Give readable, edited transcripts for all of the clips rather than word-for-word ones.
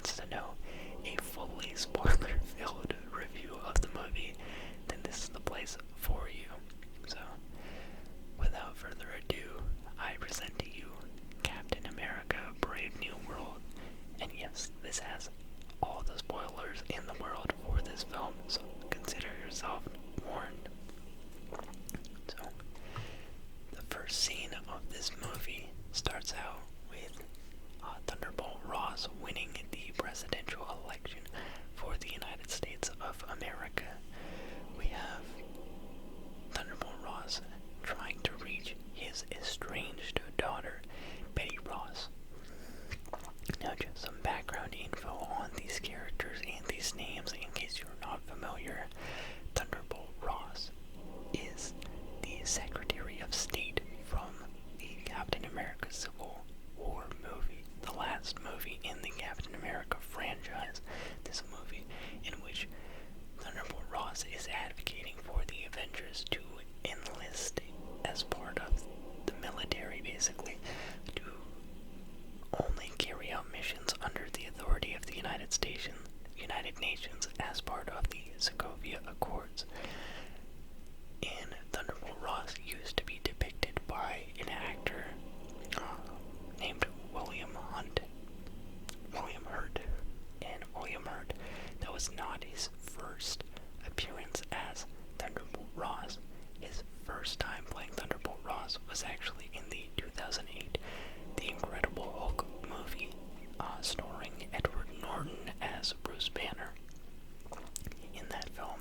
wants to know a fully spoiler-filled review of the movie, then this is the place for you. So, without further ado, I present to you Captain America: Brave New World. And yes, this has all the spoilers in the world for this film, so consider yourself warned. So, the first scene of this movie starts out with Thunderbolt Ross winning the presidential election for the United States of America. We have Thunderbolt Ross trying to reach his estranged daughter, Betty Ross. Now, just some background info on these characters and these names in case you're not familiar. Thunderbolt Ross is the Secretary of State from the Captain America Civil War movie, the last movie in the Captain America franchise. This movie in which Thunderbolt Ross is advocating for the Avengers to enlist as part of the military, basically, to only carry out missions under the authority of the United Nations as part of the Sokovia Accords. And Thunderbolt Ross used to be depicted by an actor named William Hurt. And William Hurt, that was not his first appearance as Thunderbolt Ross. His first time playing Thunderbolt Ross was actually in the 2008 The Incredible Hulk movie, starring Edward Norton as Bruce Banner. In that film,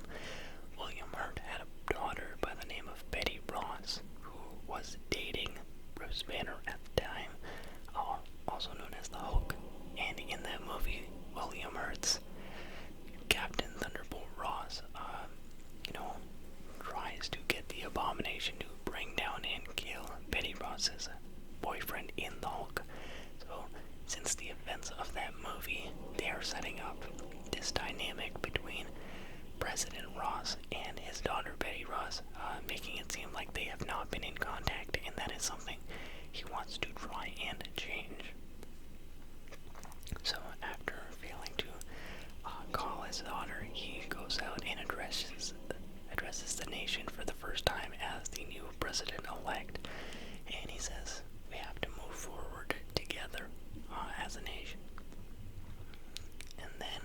William Hurt had a daughter by the name of Betty Ross, who was dating Bruce Banner at the time, also known as the Hulk. And in that movie, William Hurt's Captain Thunderbolt Ross, tries to get the Abomination to bring down and kill Betty Ross's boyfriend in the Hulk. So, since the events of that movie, they are setting up this dynamic between President Ross and his daughter Betty Ross, making it seem like they have not been in contact, and that is something he wants to try and change. So, after failing to call his daughter, he goes out and addresses the nation for the first time as the new president-elect, and he says, we have to move forward together as a nation. And then,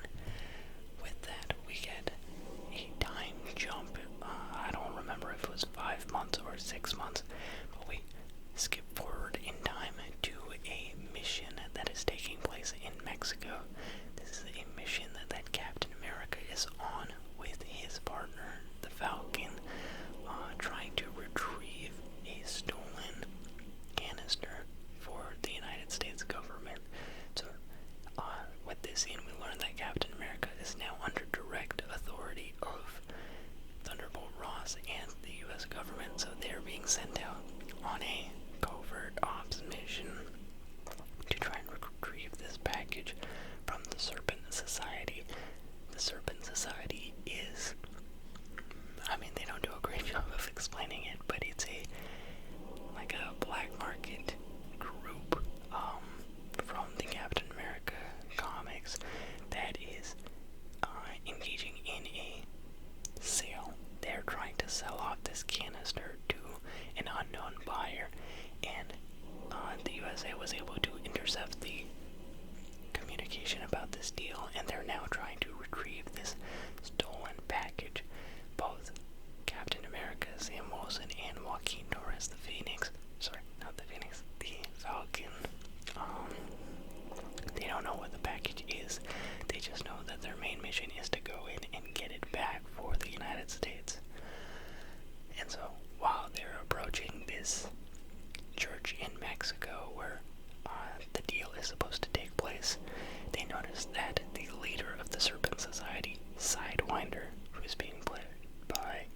with that, we get a time jump. I don't remember if it was 5 months or 6 months, but we skip forward in time to a mission that is taking place in Mexico. This is a mission that Captain America is on with his partner, the Falcon, trying to retrieve a stolen canister for the United States government. So, with this scene, we learn that Captain America is now under direct authority of Thunderbolt Ross and the U.S. government, so they're being sent out on a covert ops mission to try and retrieve this package from the Serpent Society. The Serpent Society is, they don't do a great job of explaining it, but it's a black market group from the Captain America comics that is engaging in a sale. They're trying to sell off this canister to an unknown buyer, and the USA was able to intercept the communication about this deal, and they're now trying to retrieve this stolen package. Both Captain America, Sam Wilson, and Joaquin Torres, the Falcon, they don't know what the package is. They just know that their main mission is to go in and get it back for the United States. And so, while they're approaching this church in Mexico where the deal is supposed to take place, they notice that the leader of the Serpent Society, Sidewinder, who's being played by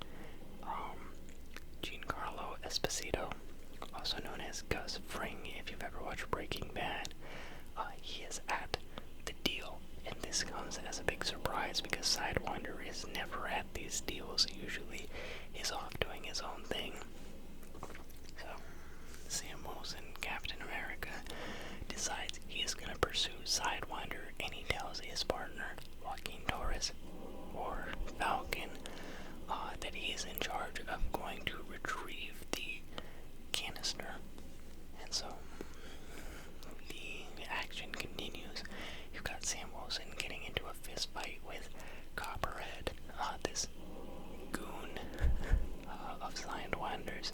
Giancarlo Esposito, also known as Gus Fring, if you've ever watched Breaking Bad, he is at the deal, and this comes as a big surprise because Sidewinder is never at these deals. Usually he's off doing his own thing. So Sam Wilson, Captain America, decides he is going to pursue Sidewinder and he tells his partner, Joaquin Torres, or Falcon, that he is in charge of going to retrieve the canister. And so the action continues. You've got Sam Wilson getting into a fist fight with Copperhead, this goon of Sidewinders.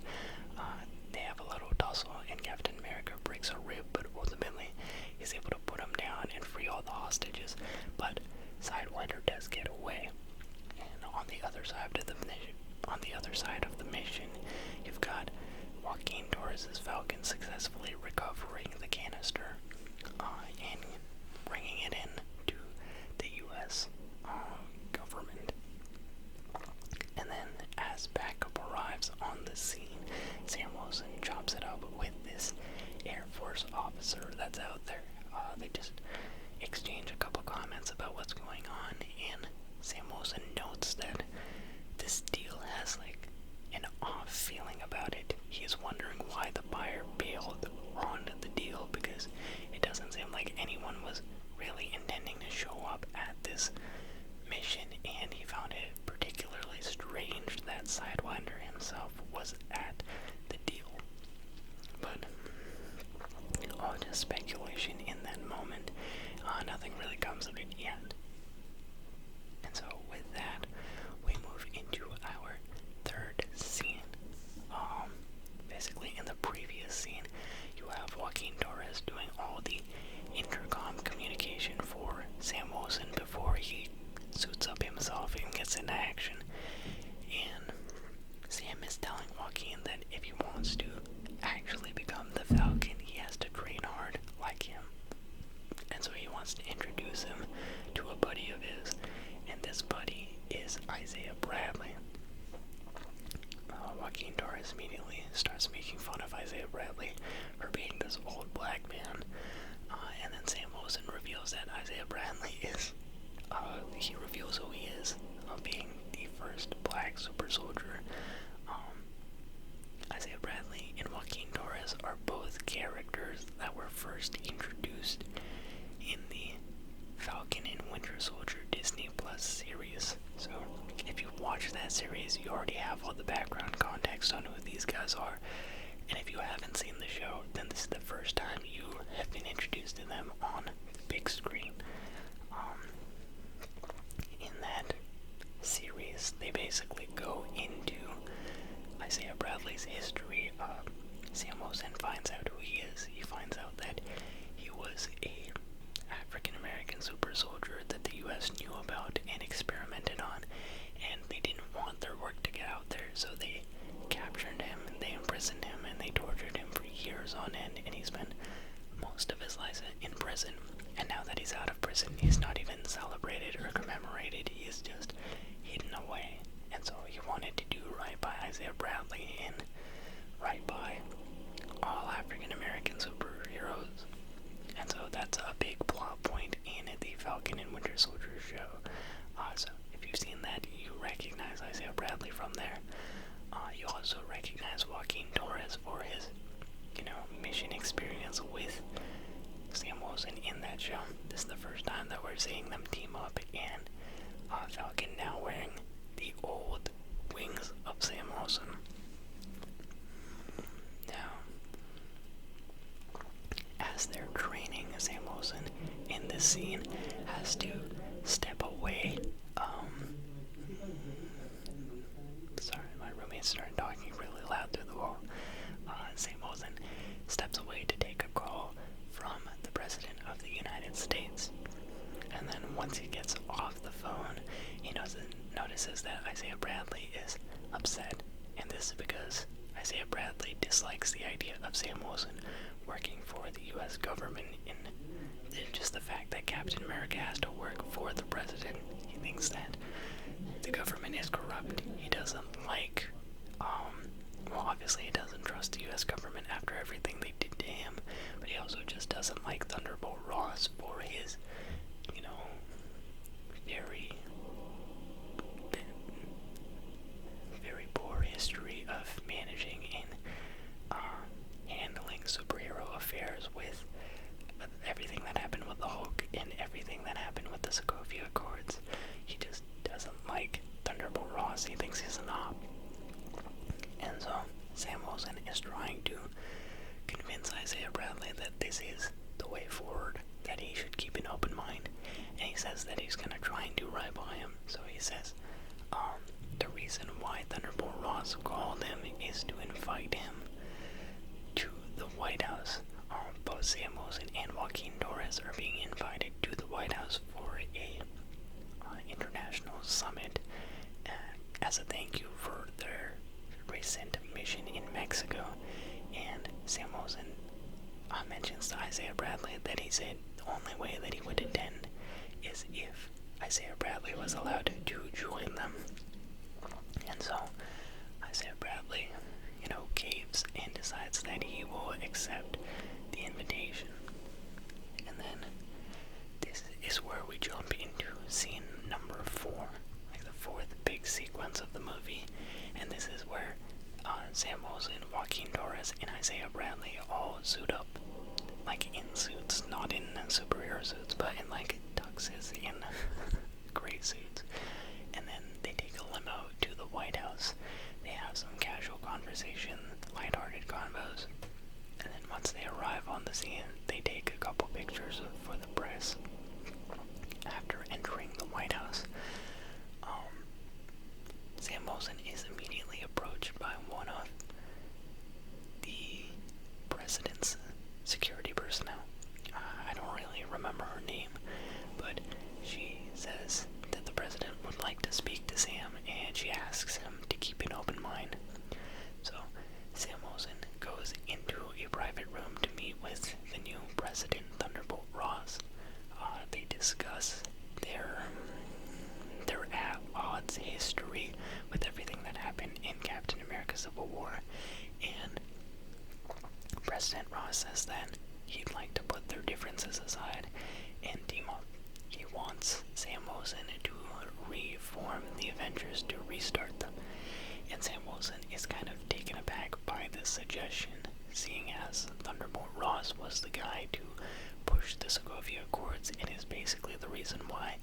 They have a little tussle, and Captain America breaks a rib, but ultimately he's able to put him down and free all the hostages. But Sidewinder does get away. And on the other side of the mission, you've got Joaquin Torres' Falcon successfully recovering the canister and bringing it in to the U.S. Government. And then, as backup arrives on the scene, Sam Wilson chops it up with this Air Force officer that's out there. They just exchange a couple comments about what's going on, and Sam Wilson notes that this deal has like an off feeling about it. He's wondering why the buyer bailed on the deal, because it doesn't seem like anyone was really intending to show up at this mission, and he found it particularly strange that Sidewinder himself was at the deal. But all just speculation in that moment. Nothing really comes of it yet. And so with that, we move into our third scene. Basically in the previous scene, you have Joaquin Torres doing all the intercom communication for Sam Wilson before he suits up himself and gets into action. And Sam is telling Joaquin that if he wants to actually become the Falcon, he has to train hard like him. And so he wants to introduce him to a buddy of his, and this buddy is Isaiah Bradley. Joaquin Torres immediately starts making fun of Isaiah Bradley for being this old black man, and then Sam Wilson reveals that Isaiah Bradley is, he reveals who he is, being the first black super soldier. Isaiah Bradley and Joaquin Torres are both characters that were first introduced in the Falcon and Winter Soldier Disney Plus series. So if you watch that series, you already have all the background context on who these guys are. And if you haven't seen the show, then this is the first time you have been introduced to them on the big screen. In that series, they basically go into Isaiah Bradley's history. Sam Wilson finds out who he is. He finds out that he was a African-American super soldier that the U.S. knew about and experimented on, and they didn't want their work to get out there, so they captured him, and they imprisoned him, and they tortured him for years on end, and he spent most of his life in prison. And now that he's out of prison, he's not even celebrated or commemorated. He is just hidden away. And so he wanted to do right by Isaiah Bradley and right by all African-American superheroes. And so that's a big plot point in the Falcon and Winter Soldier show. So if you've seen that, you recognize Isaiah Bradley from there. You also recognize Joaquin Torres for his, mission experience with Sam Wilson in that show. This is the first time that we're seeing them team up, and Falcon now wearing the old wings of Sam Wilson. Now, as they're training, Sam Wilson in this scene has to step away. Sorry, my roommate started talking really loud through the wall. Sam Wilson steps away to take a call from the President of the United States. And then once he gets off the phone, he notices that Isaiah Bradley is upset. And this is because Isaiah Bradley dislikes the idea of Sam Wilson working for the U.S. government, in just the fact that Captain America has to work for the president. He thinks that the government is corrupt. He doesn't like, obviously he doesn't trust the U.S. government after everything they did to him, but he also just doesn't like Thunderbolt Ross for his, very poor history of managing and handling superhero affairs with everything that happened with the Hulk and everything that that he's gonna try and do right by him. So he says, the reason why Thunderbolt Ross called him is to invite him to the White House. Both Sam Wilson and Joaquin Torres are being invited to the White House for a international summit as a thank you for their recent mission in Mexico. And Sam Wilson mentions to Isaiah Bradley that he said the only way that he would attend is if Isaiah Bradley was allowed to join them. And so Isaiah Bradley, caves and decides that he will accept the invitation. And then this is where we jump into scene number 4, like the fourth big sequence of the movie. And this is where Sam Wilson, Joaquin Torres, and Isaiah Bradley all suit up, like in suits, not in superhero suits, but in like tuxes, in gray suits. And then they take a limo to the White House. They have some casual conversation, lighthearted convos, and then once they arrive on the scene, they take a couple pictures for the press. After entering the White House, Sam Wilson is immediately approached by one of the president's security personnel. I don't really remember her name, but she says that the president would like to speak to Sam, and she asks him to keep an open mind. So Sam Wilson goes into a private room to meet with the new president, Thunderbolt Ross. They discuss their at-odds history with everything that happened in Captain America Civil War, and President Ross says that he'd like to put their differences aside and team up. He wants Sam Wilson to reform the Avengers, to restart them. And Sam Wilson is kind of taken aback by this suggestion, seeing as Thunderbolt Ross was the guy to push the Sokovia Accords and is basically the reason why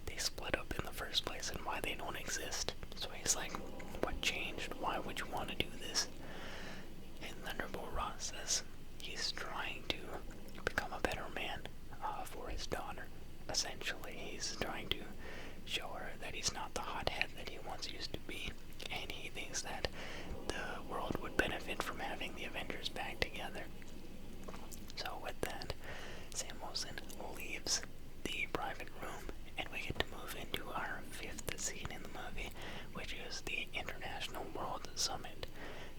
they split up in the first place and why they don't exist. So he's like, what changed? Why would you want to do this? And Thunderbolt Ross says he's trying to become a better man for his daughter. Essentially, he's trying to show her that he's not the hothead that he once used to be, and he thinks that the world would benefit from having the Avengers back together. So with that, Sam Wilson leaves the private room, and we get to move into our fifth scene in the movie, which is the International World Summit.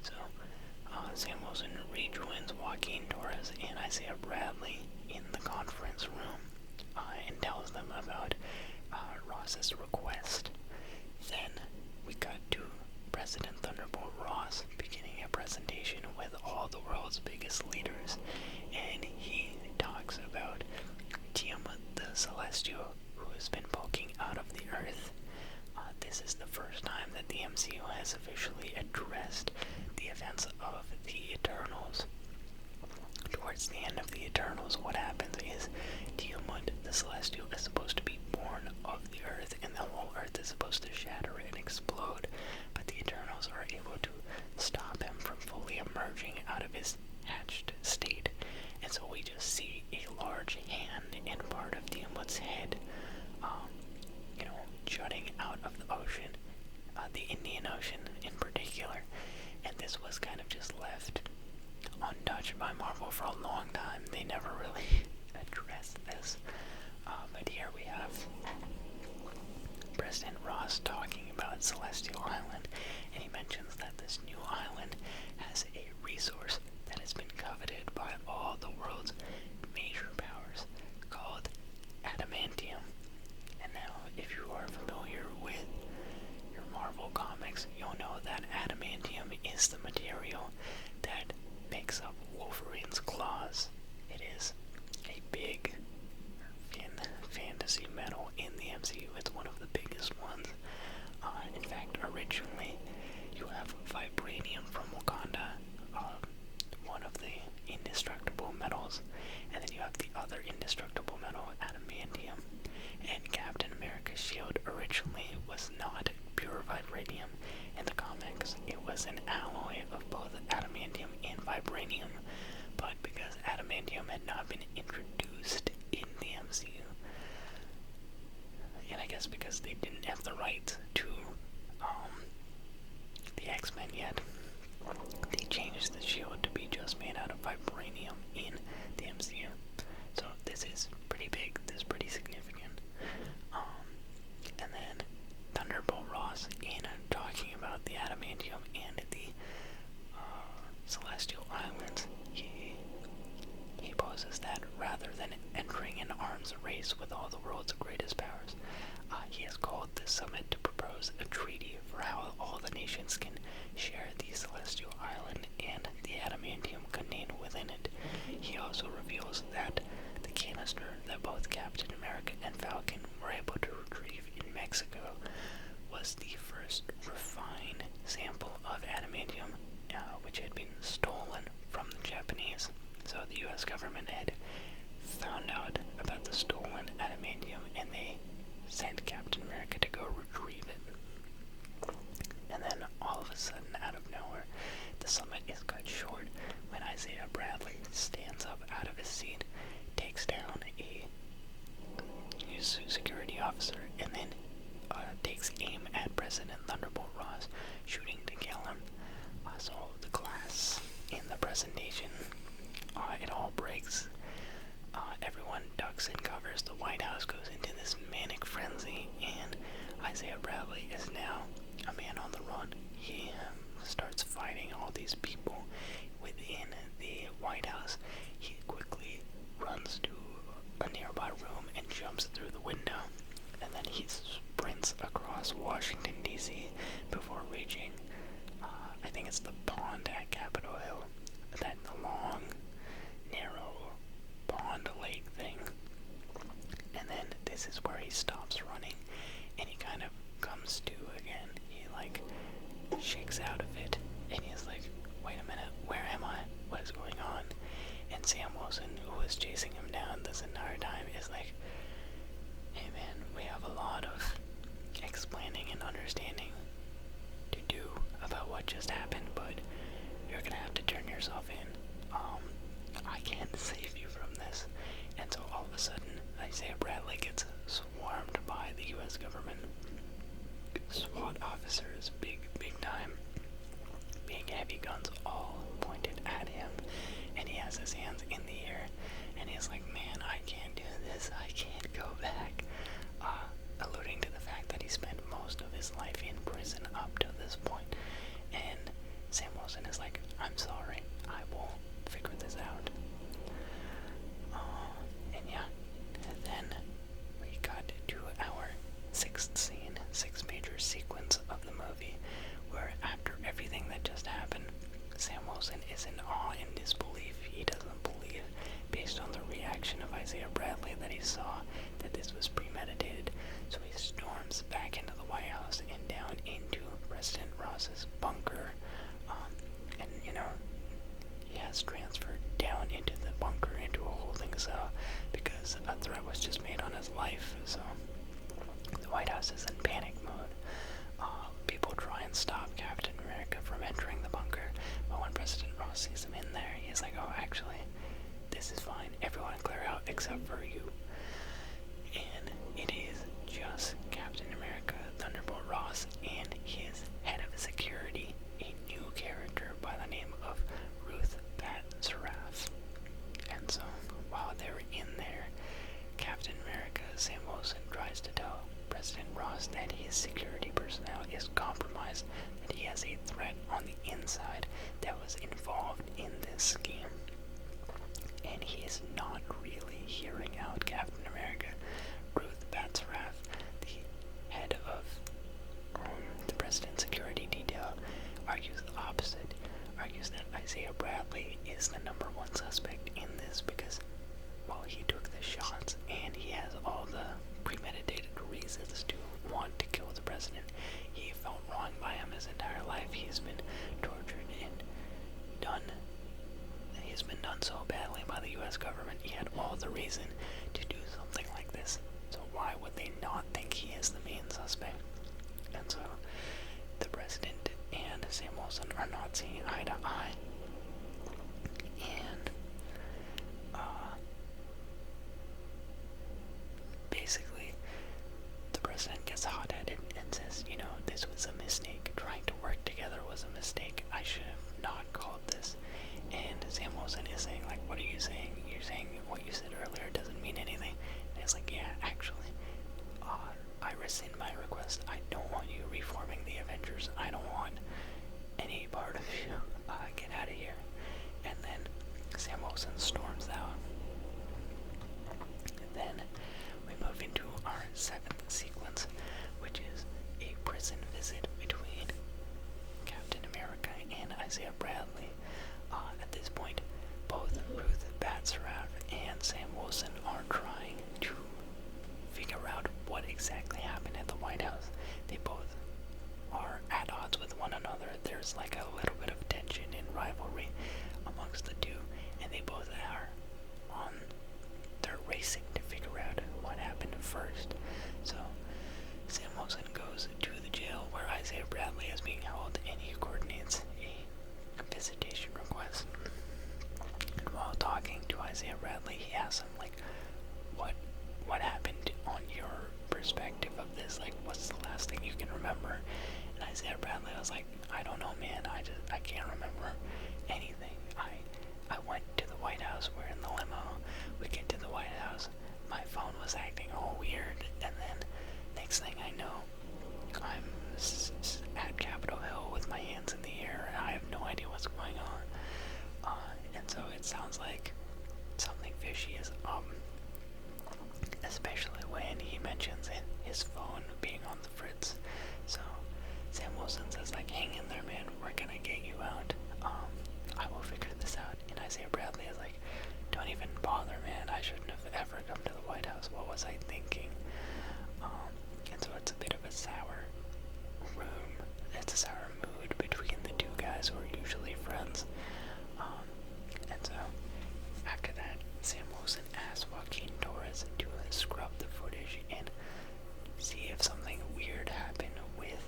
So Sam Wilson rejoins Joaquin Torres and Isaiah Bradley in the conference room and tells them about Ross's request. Then we cut to President Thunderbolt Ross beginning a presentation with all the world's biggest leaders, and he talks about Tiamat the Celestial, who has been poking out of the earth. This is the first time that the MCU has officially addressed the events of the Eternals. Towards the end of the Eternals, what happens is Tiamat the Celestial is supposed to be born of the earth, and the whole earth is supposed to shatter and explode, but the Eternals are able to stop him from fully emerging out of his hatched state. And so we just see a large hand and part of Tiamat's head, jutting out of the ocean, the Indian Ocean in particular. And this was kind of just left untouched by Marvel for a long time. They never really addressed this. But here we have President Ross talking about Celestial Island, and he mentions that this new island has a resource that has been coveted by all the world's major powers called adamantium. And now, if you are familiar with your Marvel comics, you'll know that adamantium is the material that makes up Wolverine's claws. It is a big fantasy metal in the MCU. It's one of the biggest ones. In fact, originally, you have vibranium from Wakanda, one of the indestructible metals, and then you have the other indestructible metal, adamantium. And Captain America's shield originally was not pure vibranium. In the comics, it was an alloy of both adamantium guess because they didn't have the right to the X-Men yet, they changed the shield to be just made out of vibranium in the MCU. So this is pretty big, this is pretty significant. And then Thunderbolt Ross, in talking about the adamantium and the celestial islands, he poses that rather than entering an arms race with all the world's greatest powers, he has called this summit to propose a treaty for how all the nations can share the celestial island and the adamantium contained within it. He also reveals that the canister that both Captain America and Falcon were able to retrieve in Mexico was the first refined sample of adamantium, which had been stolen from the Japanese. So the US government had found out about the stolen adamantium, and they sent Captain America to go retrieve it. And then all of a sudden, out of nowhere, the summit is cut short when Isaiah Bradley stands up out of his seat, takes down a security officer, and then takes aim at President Thunderbolt Ross, shooting to kill him. So the glass in the presentation, it all breaks. Everyone ducks and covers. The White House goes into this manic frenzy, and Isaiah Bradley is now a man on the run. He starts fighting all these people within the White House. He quickly runs to a nearby room and jumps through the window, and then he sprints across Washington, D.C. before reaching, I think it's the pond at Capitol Hill, that long, narrow pond lake thing. And then this is where he stops running, and he kind of comes to again. He shakes out of it, and he's like, wait a minute, where am I? What is going on? And Sam Wilson, who was chasing him down this entire time, is like, hey man, we have a lot of explaining and understanding to do about what just happened, but you're gonna have to turn yourself in. I can't save you from this. And so all of a sudden, Isaiah Bradley gets swarmed by the US government. SWAT officers, big time, big heavy guns all pointed at him, and he has his hands in the air, and he's like, man, I can't do this, I can't go back, alluding to the fact that he spent most of his life in prison up to this point. And Sam Wilson is like, I'm sorry, I will figure this out. And yeah, and then we got to our sixth major sequence of the movie, where after everything that just happened, Sam Wilson is in awe and disbelief. He doesn't believe, based on the reaction of Isaiah Bradley, that he saw that this was premeditated. So he storms back into the White House and down into President Ross's bunker. And, he has transferred down into the bunker, into a holding cell, because a threat was just made on his life. So the White House is in panic mode. People try and stop Captain America from entering the bunker, but when President Ross sees him in there, he's like, oh, actually, this is fine. Everyone clear out except for you. And it is just Captain America, Thunderbolt Ross, and his head of security, a new character by the name of Ruth Bat-Saraf. And so, while they're in there, Captain America, Sam Wilson, tries to tell President Ross that his security personnel is compromised, that he has a threat on the inside that was involved in this scheme. And he is not really hearing out Captain America. Ruth Bat-Saraf, the head of the President's security detail, argues the opposite, argues that Isaiah Bradley is the number one suspect in this because, well, he took the shots and he has all the premeditated reasons to want to kill the president. He felt wronged by him his entire life. He's been tortured and done. He's been done so badly by the US government. He had all the reason to do something like this. So why would they not think he is the main suspect? And so the president and Sam Wilson are not seeing eye to eye. And basically, the president gets hot-headed and says, you know, this was a mistake. Trying to work together was a mistake. I should have not called this. And Sam Wilson is saying, like, what are you saying? You're saying what you said earlier doesn't mean anything. And it's like, yeah, actually, I rescind my request. I don't want you reforming the Avengers. I don't want any part of you. Get out of here. And then Sam Wilson storms out. And then we move into our 7th sequence, which is a prison visit between Captain America and Isaiah Bradley. At this point, both Ruth Batsraff and Sam Wilson are trying to figure out what exactly happened at the White House. They both are at odds with one another. There's like a little bit of tension and rivalry amongst the two, and they both are they're racing to figure out what happened first. So Sam Wilson goes to the jail where Isaiah Bradley is being held, and he coordinates a visitation request. And while talking to Isaiah Bradley, he asks him, like, what happened on your perspective of this? Like, what's the last thing you can remember? And Isaiah Bradley was like, I don't know, man. I can't remember anything. I went to the White House. We're in the limo. We get to the White House. My phone was acting all weird, and then next thing I know, I'm at Capitol Hill with my hands in the air, and I have no idea what's going on. And so it sounds like something fishy is up, especially when he mentions his phone being on the fritz. So Sam Wilson says, like, hang in there, man. We're gonna get you out. I will figure this out. And Isaiah Bradley is like, don't even bother, man. I shouldn't have ever come to the White House. What was I thinking? And so it's a bit of a sour room. It's a sour mood between the two guys who are usually friends. And so after that, Sam Wilson asks Joaquin Torres to scrub the footage and see if something weird happened with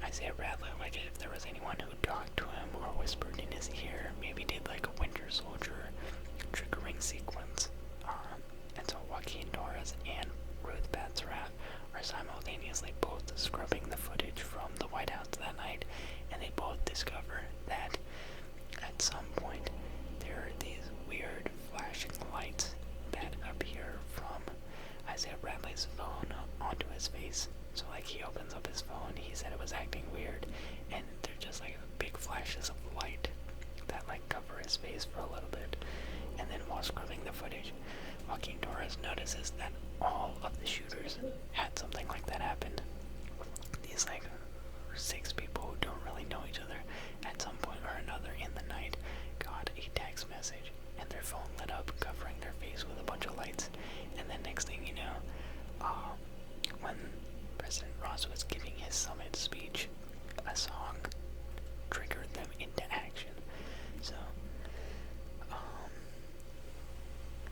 Isaiah Bradley, like if there was anyone who talked to him or whispered in his ear, maybe did like a Winter Soldier triggering sequence. And so Joaquin Torres and Ruth Batsraff are simultaneously both scrubbing the footage from the White House that night, and they both discover that at some point there are these weird flashing lights that appear from Isaiah Bradley's phone onto his face. So like he opens up his phone, he said it was acting weird, and they're just like big flashes of light that like cover his face for a little bit. And then while scrubbing the footage, Joaquin Torres notices that all of the shooters had something like that happen. These like 6 people who don't really know each other at some point or another in the night got a text message, and their phone lit up, covering their face with a bunch of lights. And then next thing you know, when President Ross was giving his summit speech, a song triggered them into action. So,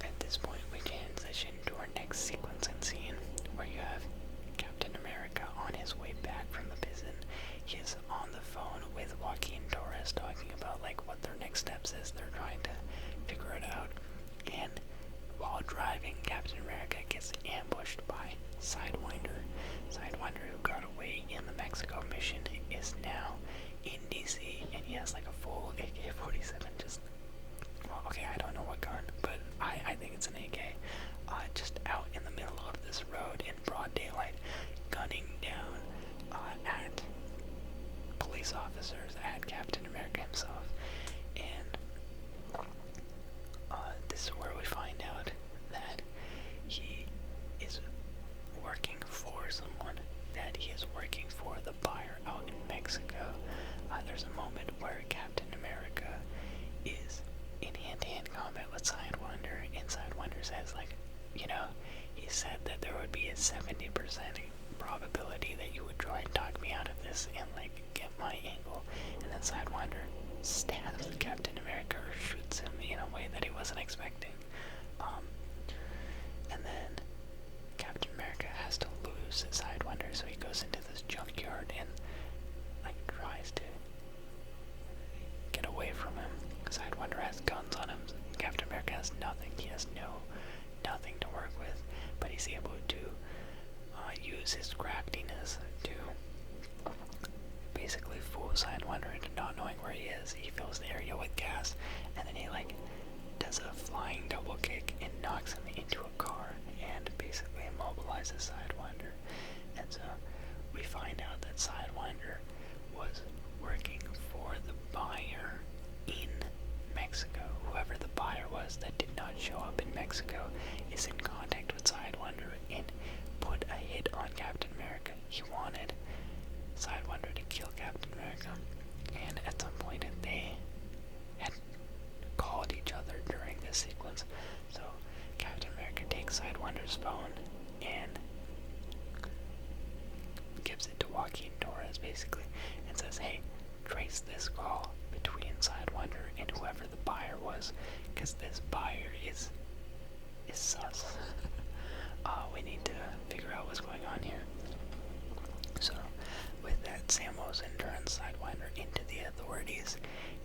at this point we transition to our next sequence and scene, where you have Captain America on his way back from the prison. He is on the phone with Joaquin Torres talking about like what their next steps is. They're trying to figure it out. And while driving, Captain America gets ambushed by Sidewinder. Sidewinder, who got away in the Mexico mission, is now in DC, and he has like a full AK-47, just, well, okay, I don't know what gun, but I think it's an AK, just out in the middle of this road in broad daylight, gunning down at police officers, at Captain America himself. And this is where we find out that he is working for someone, that he is working for the buyer out in Mexico. There's a moment where Captain America is in hand-to-hand combat with Sidewinder, and Sidewinder says, like, you know, he said that there would be a 70% probability that you would try and talk me out of this and, like, get my angle. And then Sidewinder stabs Captain America, or shoots him in a way that he wasn't expecting. And then Captain America has to lose Sidewinder, so he goes into this junkyard and like tries to get away from him. Sidewinder has guns on him. Captain America has nothing. He has nothing to work with, but he's able to use use his craftiness to basically fool Sidewinder into not knowing where he is. He fills the area with gas, and then he like does a flying double kick and knocks him into a car and basically immobilizes Sidewinder. And so we find out that Sidewinder was working for the buyer in Mexico. Whoever the buyer was that did not show up in Mexico is in contact with Sidewinder and put a hit on Captain America. He wanted Sidewinder to kill Captain America, and at some point they had called each other during this sequence. So Captain America takes Sidewinder's phone and gives it to Joaquin Torres basically and says, hey, trace this call between Sidewinder and whoever the buyer was, because this buyer is sus. We need to figure out what's going on here. So with that, Sam Wilson turns Sidewinder into the authorities,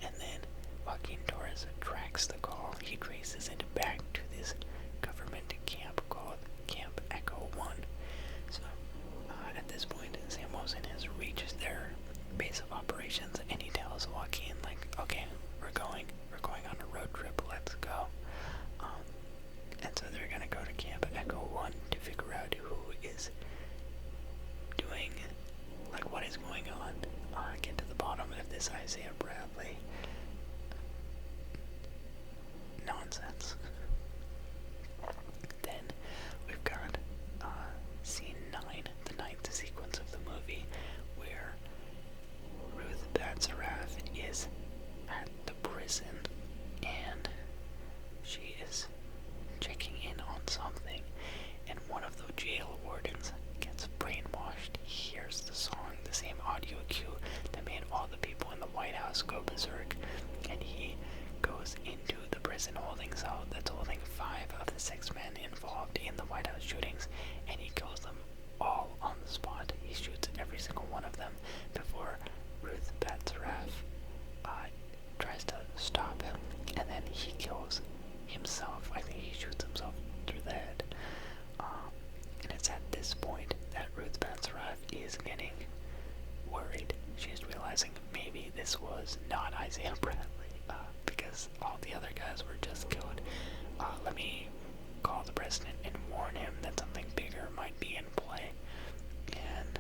and then Joaquin Torres tracks the call. He traces it back to this government camp called Camp Echo 1. So at this point, Sam Wilson has reached their base of operations, and he tells Joaquin, like, okay, we're going on a road trip, let's go. And so they're gonna go to Camp Echo 1 to figure out who is doing, like, what is going on, get to the bottom of this Isaiah Bradley nonsense. Then we've got scene 9, the 9th sequence of the movie, where Ruth Batzarath is at the prison and she is checking in on something, and one of the jail wardens gets brainwashed. He hears the song, the same audio cue that made all the people in the White House go berserk, and he goes into the prison holding cell that's holding 5 of the 6 men involved in the White House shootings, and he kills them all on the spot. He shoots every single one of them before Ruth Batzarath tries to stop him, and then he kills himself. I think he shoots himself through the head. And it's at this point that Ruth Batzarath is getting worried. She's realizing maybe this was not Isaiah Bradley, because all the other guys were just killed. Let me call the president and warn him that something bigger might be in play. And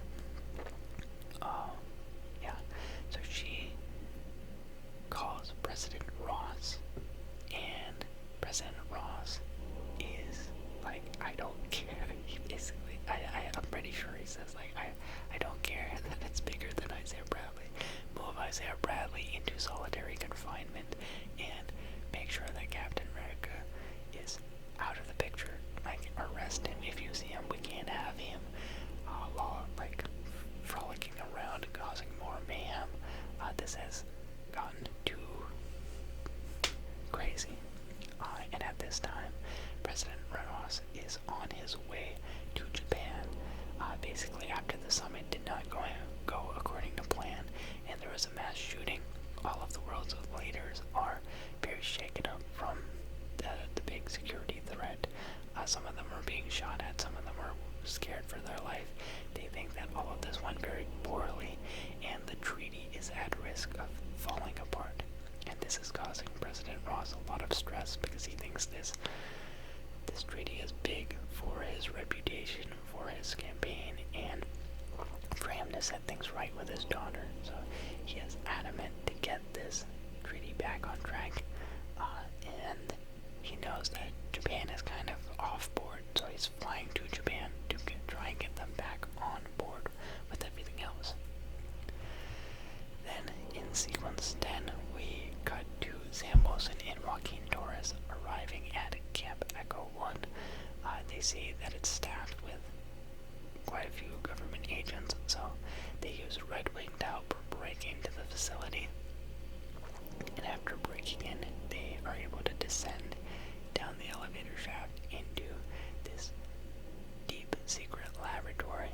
yeah, so she calls President Ross, and President Ross is like, I don't care. He basically, I'm pretty sure he says, like, I don't care that it's bigger than Isaiah Bradley. Move Isaiah Bradley into solitary confinement and make sure that Captain America is out of the picture. Like, arrest him. If you see him, we can't have him like frolicking around, causing more mayhem. This has gotten too crazy. And at this time, President Ross is on his way to Japan. Basically, after the summit did not go according to plan, and there was a mass shooting, all of the world's leaders are very shaken up from the big security threat. Some of them are being shot at, some of them are scared for their life. They think that all of this went very poorly, and the treaty is at risk of falling apart. And this is causing President Ross a lot of stress, because he thinks this treaty is big for his reputation, for his campaign, and for him to set things right with his daughter. So he is adamant to get this treaty back on track, and he knows that Japan is kind of off board, so he's flying to Japan to try and get them back on board with everything else. Then in sequence 10, we cut to Sam Wilson and Joaquin Torres arriving at Camp Echo 1. They see that it's staffed with quite a few government agents, so they use Red Wing to help break into the facility. And after breaking in, they are able to descend down the elevator shaft into this deep secret laboratory.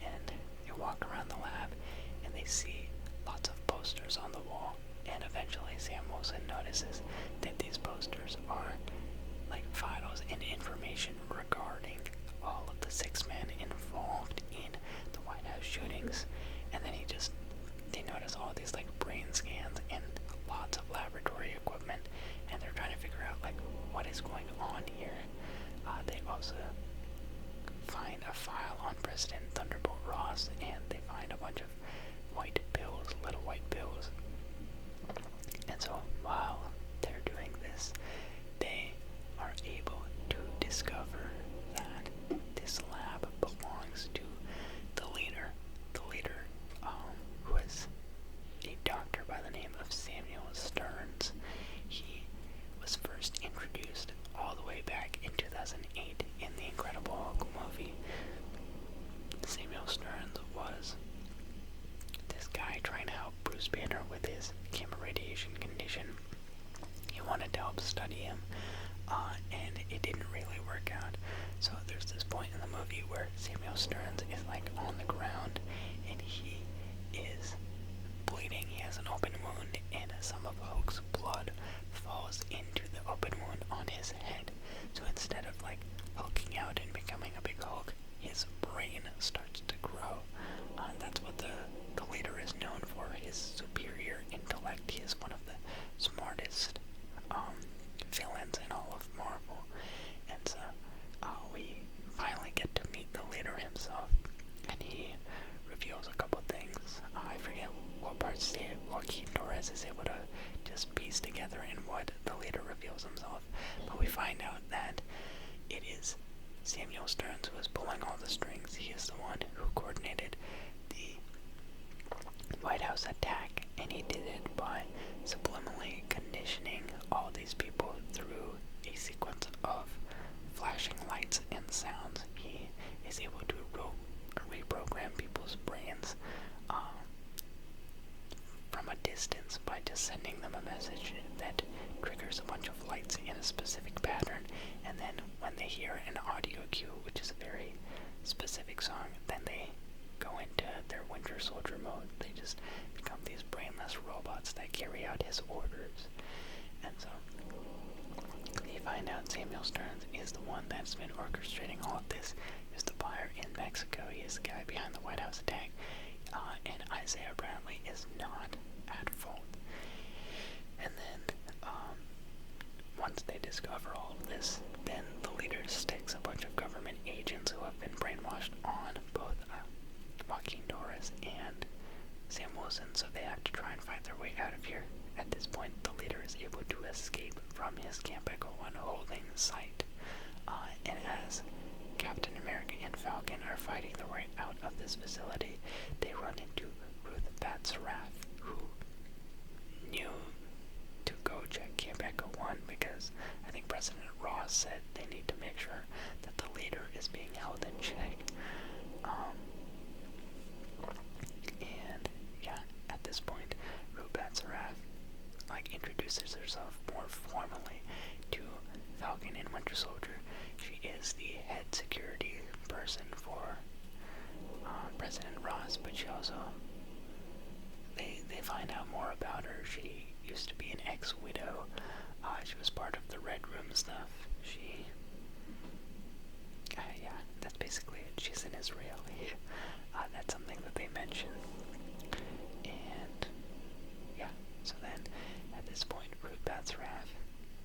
And they walk around the lab, and they see lots of posters on the wall. And eventually Sam Wilson notices that these posters are like files and information regarding all of the 6 men involved President Thunderbolt Ross, and they find a bunch of white pills, little white pills. And so while they're doing this, they are able to discover that this lab belongs to the leader. The leader, who is a doctor by the name of Samuel Stearns. He was first introduced all the way back in 2008 in the Incredible Hulk movie. Samuel Stearns was this guy trying to help Bruce Banner with his gamma radiation condition. He wanted to help study him, and it didn't really work out. So there's this point in the movie where Samuel Stearns is like on the ground, and he is bleeding. He has an open wound, and some of Hulk's blood falls into the open wound on his head. So instead of like hulking out and becoming a big Hulk, his brain starts to grow. That's what the leader is known for, his superior intellect. He is one of the smartest villains in all of Marvel. And so we finally get to meet the leader himself, and he reveals a couple things. I forget what parts Joaquin Torres is able to just piece together and what the leader reveals himself. But we find out that it is Samuel Stearns who is pulling all the strings. He is the one who coordinated the White House attack, and he did it by subliminally conditioning all these people through a sequence of flashing lights and sounds. He is able to reprogram people's brains from a distance by just sending them a message that triggers a bunch of lights in a specific pattern, and then when they hear an audio cue, which is a very specific song, then they go into their Winter Soldier mode. They just become these brainless robots that carry out his orders. And so you find out Samuel Stearns is the one that's been orchestrating all of this. He's the buyer in Mexico. He is the guy behind the White House attack. And Isaiah Bradley is not at fault. And then once they discover all of this, then the leader sticks a bunch of government agents who have been brainwashed on both Joaquin Torres and Sam Wilson, so they have to try and find their way out of here. At this point, the leader is able to escape from his Camp Echo 1 holding site, and as Captain America and Falcon are fighting their way out of this facility, they run into Ruth Batsarath, who knew to go check Camp Echo 1 because I think President Ross said they need to make sure that the leader is being held in check. And yeah, at this point, Ruth Batsarath introduces herself more formally to Falcon and Winter Soldier. She is the head security person for President Ross, but she also, they find out more about her. She used to be an ex-widow. She was part of the Red Room stuff. Yeah, that's basically it. She's an Israeli. That's something that they mention. And yeah, so then at this point, Ruth Batsarath,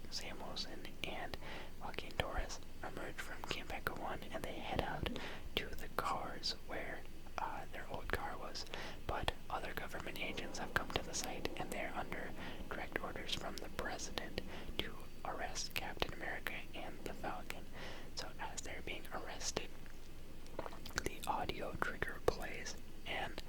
Sam Wilson, and Joaquin Torres emerge from Camp Echo 1, and they head out to the cars where their old car was. But other government agents have come to the site, and they're under direct orders from the president to arrest Captain America and the Falcon. So as they're being arrested, the audio trigger plays, and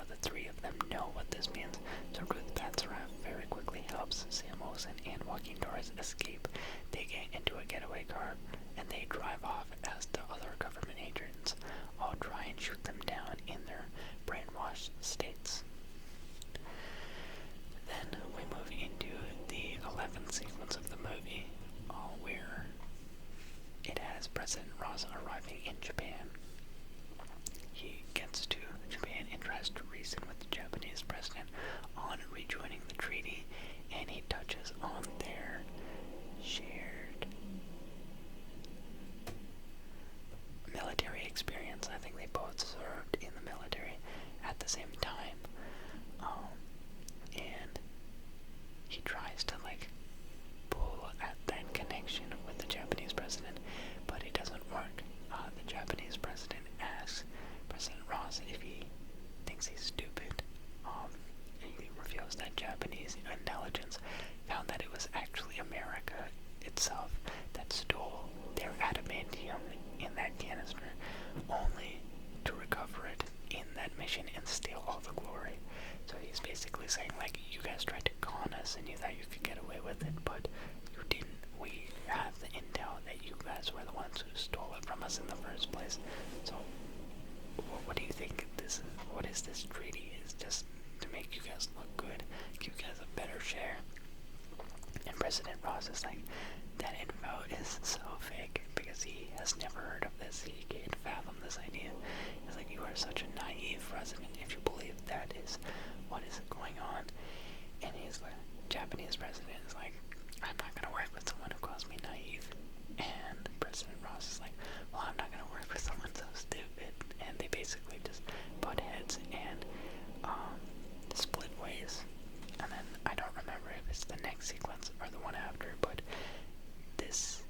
the three of them know what this means. So Ruth Batsarath very quickly helps Sam Wilson and Joaquin Torres escape. They get into a getaway car, and they drive off as the other government agents all try and shoot them down in their brainwashed states. Then we move into the 11th sequence of the movie, where it has President Ross arriving in Japan. He gets to Japan and tries to reason with the Japanese president on rejoining the treaty, and he touches on their shared military experience. I think they both served in the military at the same time. And he tries to pull at that connection with the Japanese president, but it doesn't work. The Japanese Ross and you thought you could get away with it, but you didn't. We have the intel that you guys were the ones who stole it from us in the first place. So, what do you think this is? What is this treaty? Is just to make you guys look good, give you guys a better share? And President Ross is like, that info is so fake because he has never heard of this. He can't fathom this idea. He's like, you are such a naive president if you believe that is what is going on. And he's like, Japanese president is like, I'm not going to work with someone who calls me naive. And President Ross is like, well, I'm not going to work with someone so stupid. And they basically just butt heads and split ways. And then I don't remember if it's the next sequence or the one after, but this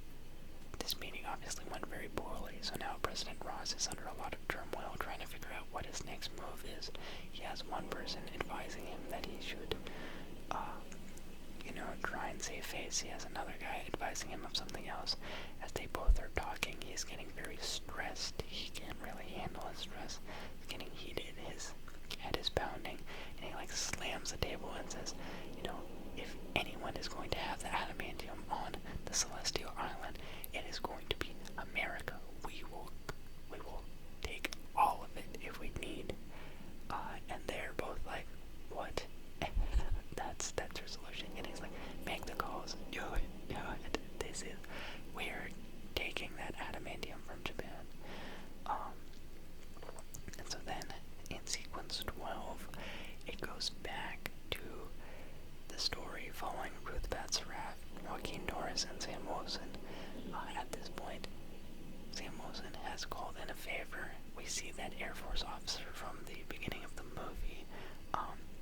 meeting obviously went very poorly. So now President Ross is under a lot of turmoil trying to figure out what his next move is. He has one person advising him that he should try and save face. He has another guy advising him of something else. As they both are talking, he's getting very stressed. He can't really handle his stress. He's getting heated. His head is pounding, and he slams the table and says, if anyone is going to have the adamantium on the Celestial Island, it is going to be America. We will take all of it if we need. And they're both like, what? that's your solution. And he's like, make the calls, do it. We're taking that adamantium from Japan. And so then in sequence 12, it goes back to the story following Ruth Bates Raft, Joaquin Torres, and Sam Wilson. At this point, Sam Wilson has called in a favor. We see that Air Force officer from the beginning of the movie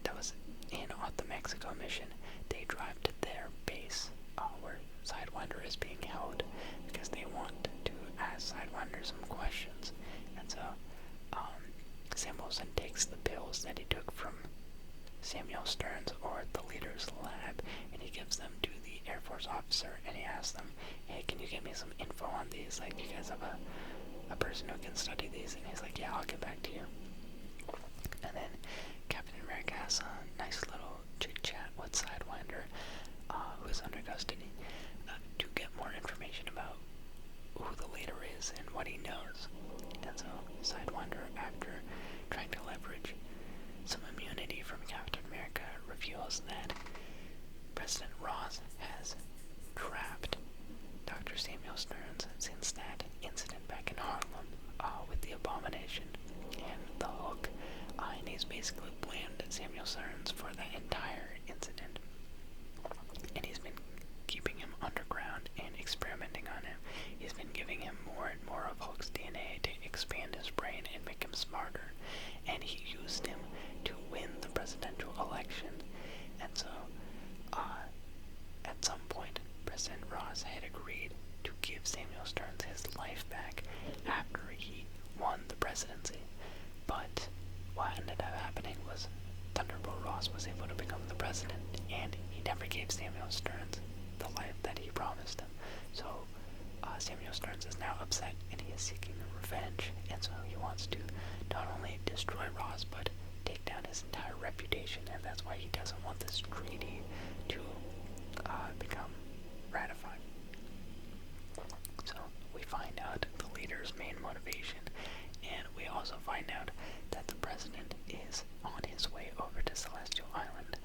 that was in the Mexico mission. They drive to their base where Sidewinder is being held because they want to ask Sidewinder some questions. And so Sam Wilson takes the pills that he took from Samuel Stearns or the leader's lab, and he gives them to the Air Force officer, and he asks them, hey, can you get me some info on these? Like, you guys have a person who can study these? And he's like, yeah, I'll get back to you. And then Captain America has a nice little chit-chat with Sidewinder, who is under custody, to get more information about who the leader is and what he knows. And so Sidewinder, after trying to leverage some immunity from Captain America, reveals that President Ross has trapped Dr. Samuel Stearns since that incident back in Harlem with the Abomination and the Hulk. And he's basically blamed Samuel Stearns for the entire incident. And he's been keeping him underground and experimenting on him. He's been giving him more and more of Hulk's DNA to expand his brain and make him smarter. And he used him to win the presidential election. And so, at some point, President Ross had agreed to give Samuel Stearns his life back after he won the presidency. But what ended up happening was Thunderbolt Ross was able to become the president, and he never gave Samuel Stearns the life that he promised him. So Samuel Stearns is now upset, and he is seeking revenge, and so he wants to not only destroy Ross, but take down his entire reputation, and that's why he doesn't want this treaty to become ratified. So we find out the leader's main motivation, and we also find out that the president is on his way over to Celestial Island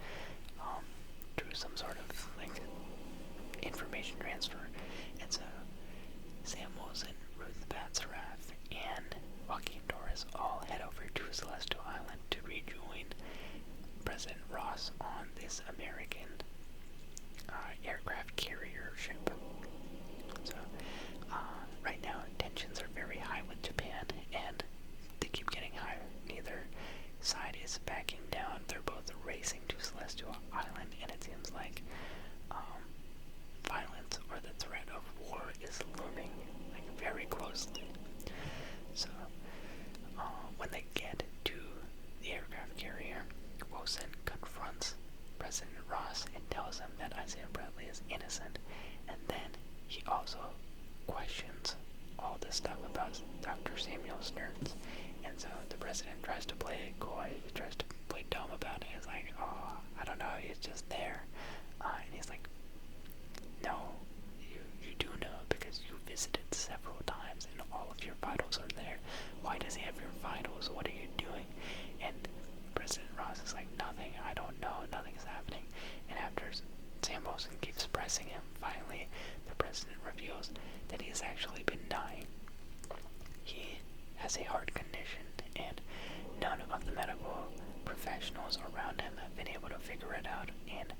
through some sort of information transfer. And so Sam Wilson, Ruth Bates Raft, and Joaquin Torres all head over to Celestial Island to rejoin President Ross on this American aircraft carrier ship. So right now tensions are very high with Japan, and they keep getting higher. Neither side is backing down. They're both racing to Celestial Island, and it seems like violence or the threat of war is looming very closely. So when they get to the aircraft carrier, Wilson confronts President Ross and tells him that Isaiah Bradley is innocent, and then he also questions all this stuff about Dr. Samuel Stearns. And so the president tries to play coy, he tries to play dumb about it. He's like, oh, I don't know, he's just there. And he's like, no, you do know because you visited several times and all of your vitals are there. Why does he have your vitals? What are you doing? And President Ross is like, nothing, I don't know, nothing's happening. And after Sam Wilson keeps pressing him, finally the president reveals that he has actually been dying. He has a heart condition, and none of the medical professionals around him have been able to figure it out and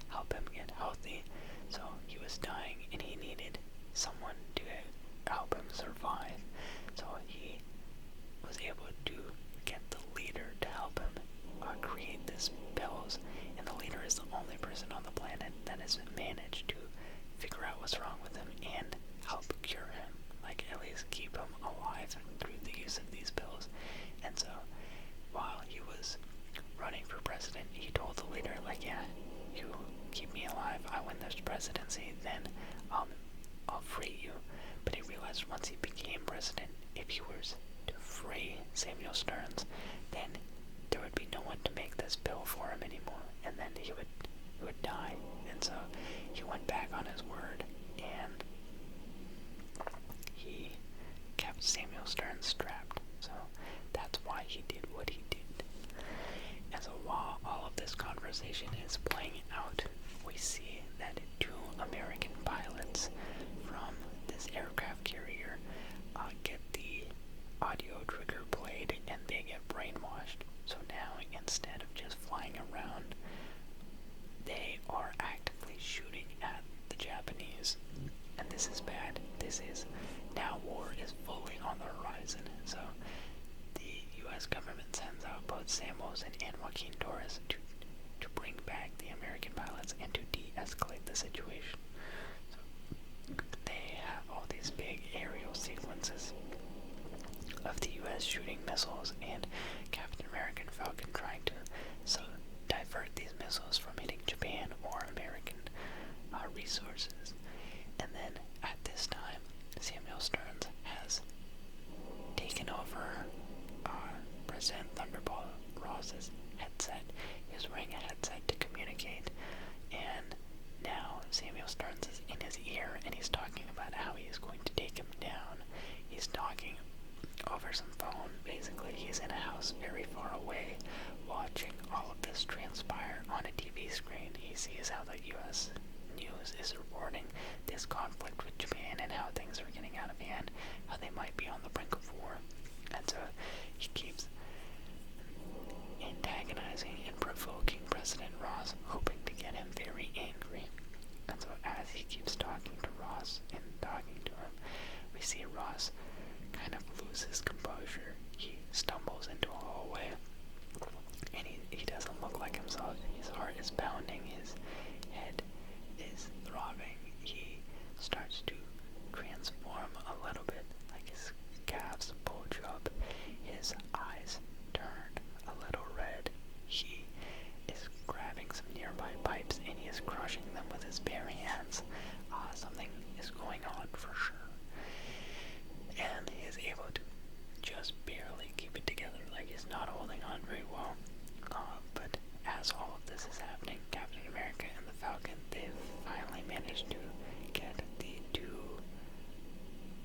help him get healthy. So he was dying, and he needed someone to help him survive. So he was able to get the leader to help him create these pills, and the leader is the only person on the planet that has managed to figure out what's wrong with him and help cure him, like at least keep him alive through the use of these pills. And so while he was running for president, he told the leader, like, yeah, you keep me alive, I win this presidency, then I'll free you. But he realized once he became president, if he was to free Samuel Stearns, then there would be no one to make this bill for him anymore, and then he would die. And so he went back on his word, and he kept Samuel Stearns strapped. So that's why he did what he did. And so while all of this conversation is playing out, we see that two American pilots from this aircraft carrier get the audio trigger played, and they get brainwashed. So now, instead of just flying around, they are actively shooting at the Japanese. And this is bad. This is, now war is fully on the horizon. So the U.S. government sends out both Sam Wilson and Joaquin Torres to bring back the American pilots and to de-escalate the situation. So they have all these big aerial sequences of the U.S. shooting missiles and Captain America and Falcon trying to divert these missiles from hitting Japan or American resources. And then at this time, Samuel Stearns has taken over President Thunderbolt Ross's headset. He's wearing a headset to communicate, and now Samuel Stearns is in his ear, and he's talking about how he's going to take him down. He's talking over some phone. Basically, he's in a house very far away, watching all of this transpire on a TV screen. He sees how the U.S. news is reporting this conflict with Japan and how things are getting out of hand, how they might be on the brink of war. And so he keeps antagonizing and provoking President Ross, hoping to get him very angry. And so as he keeps talking to Ross and talking to him, we see Ross kind of lose his composure. He stumbles into a hallway, and he doesn't look like himself. His heart is pounding, his head is throbbing. He starts to transform a little bit, like his calves bulge up, his eyes turn a little red. He is grabbing some nearby pipes, and he is crushing them with his bare hands. Something is going on for sure. And he is able to just barely keep it together, like he's not holding on very well. But as all of this is happening, Captain America and the Falcon, they've finally managed to get the two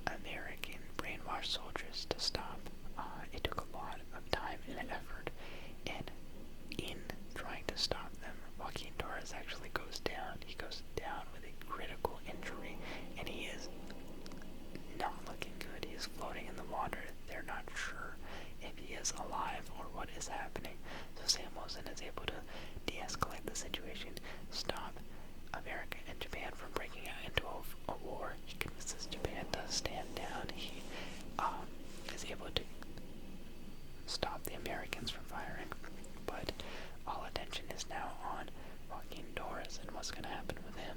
American brainwashed soldiers to stop. It took a lot of time and effort, and in trying to stop them, Joaquin Torres actually goes down. He goes down with a critical injury, and he is not looking good. He's floating in the water. They're not sure if he is alive or what is happening. So Sam Wilson is able to de-escalate the situation, stop America and Japan from breaking out into a war. He convinces Japan to stand down. He is able to stop the Americans from firing. But all attention is now on Joaquin Torres and what's going to happen with him.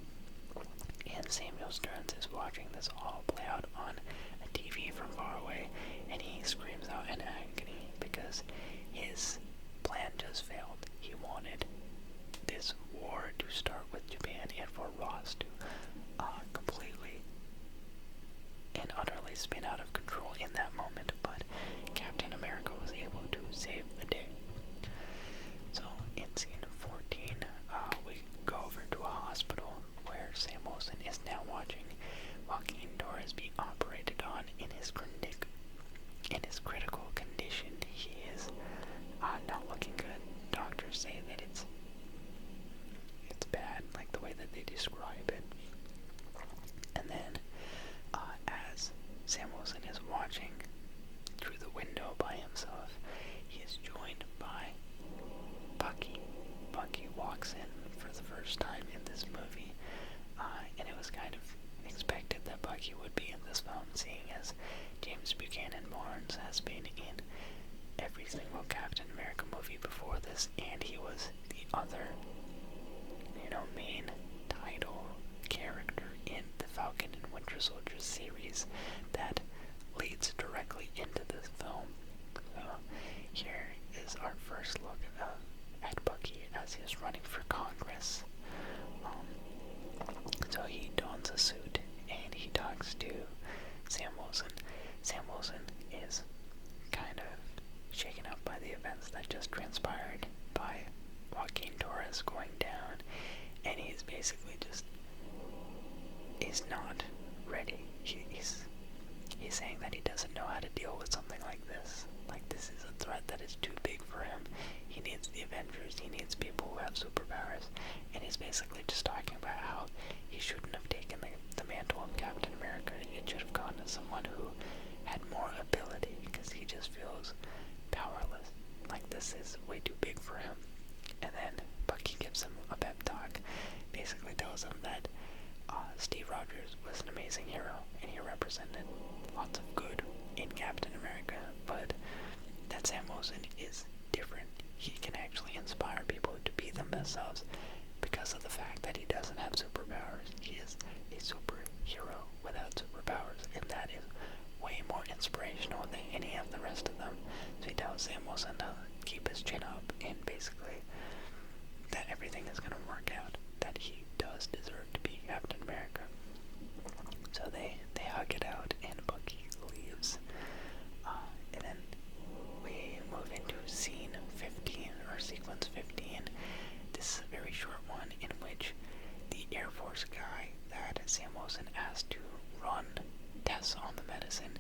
And Samuel Stearns is watching this all play out on a TV from far away, and he screams out in agony because his plan just failed. He wanted this war to start with Japan and for Ross to completely and utterly spin out of control in that moment, but Captain America was able to save the day. So in scene 14, we go over to a hospital he would be in this film, seeing as James Buchanan Barnes has been in every single Captain America movie before this, and he was the other, main title character in the Falcon and Winter Soldier series that leads directly into this film. So here is our first look at Bucky as he is running for Congress. So he dons a suit and he talks to Sam Wilson. Sam Wilson is kind of shaken up by the events that just transpired, by Joaquin Torres going down, and he's basically he's not ready. He's saying that he doesn't know how to deal with something like this. Like, this is a threat that is too big for him. He needs the Avengers, he needs people who have superpowers, and he's basically just talking about how he shouldn't have taken the mantle of Captain America. It should have gone to someone who had more ability, because he just feels powerless. Like, this is way too big for him. And then Bucky gives him a pep talk, basically tells him that Steve Rogers was an amazing hero, and he represented lots of good in Captain America, but that Sam Wilson is different. He can actually inspire people to be themselves because of the fact that he doesn't have superpowers. He is a superhero without superpowers, and that is way more inspirational than any of the rest of them. So he tells Sam Wilson to keep his chin up, and basically that everything is going to work out, that he does deserve to be Captain America. So they hug it out, and Bucky leaves. And then we move into scene 15, or sequence 15. This is a very short one in which the Air Force guy that Sam Wilson asked to run tests on the medicine,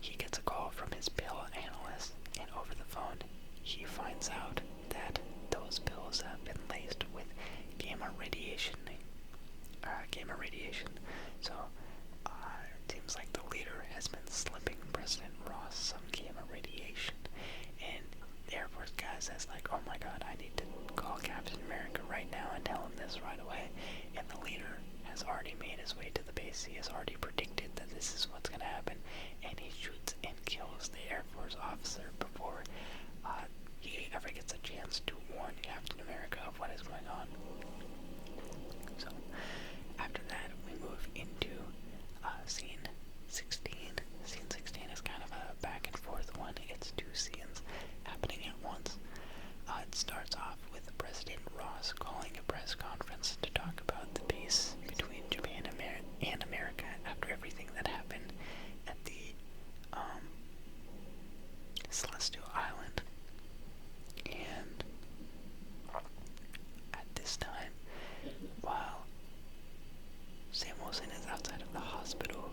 he gets a call from his pill analyst, and over the phone he finds out that those pills have been laced with gamma radiation. So it seems like the leader has been slipping President Ross some gamma radiation, and the Air Force guy says, like, oh my god, I need to call Captain America right now and tell him this right away. And the leader has already made his way to the base. He has already predicted that this is what's going to happen, and he shoots and kills the Air Force officer before he ever gets a chance to warn Captain America of what is going on. So after that, we move into scene 16. Scene 16 is kind of a back and forth one. It's two scenes happening at once. It starts off with President Ross calling a press conference to talk about the peace between Japan and America after everything that happened at the Celestial Island. And at this time, while Sam Wilson is outside of the hospital,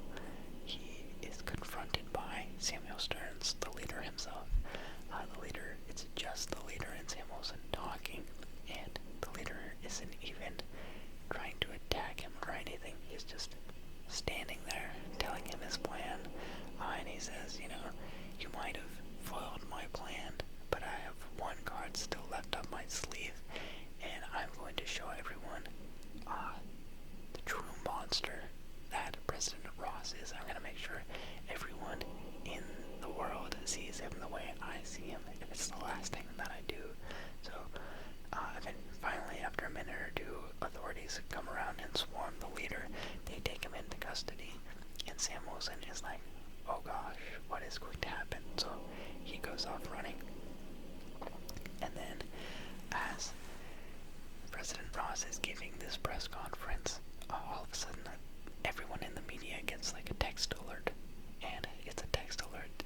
he is confronted by Samuel Stearns, the leader himself. It's just the leader and Sam Wilson talking, and the leader isn't even trying to attack him or anything. He's just standing there, telling him his plan, and he says, you might have foiled my plan, but I have one card still left up my sleeve, and I'm going to show everyone the true monster that President Ross is. I'm going to make sure everyone in the world sees him the way I see him, if it's the last thing that I do. So, then finally, after a minute or two, authorities come around and swarm the leader. They take him into custody, and Sam Wilson is like, oh gosh, what is going to happen? So he goes off running. And then, as President Ross is giving this press conference, all of a sudden, everyone in the media gets like a text alert, and it's a text alert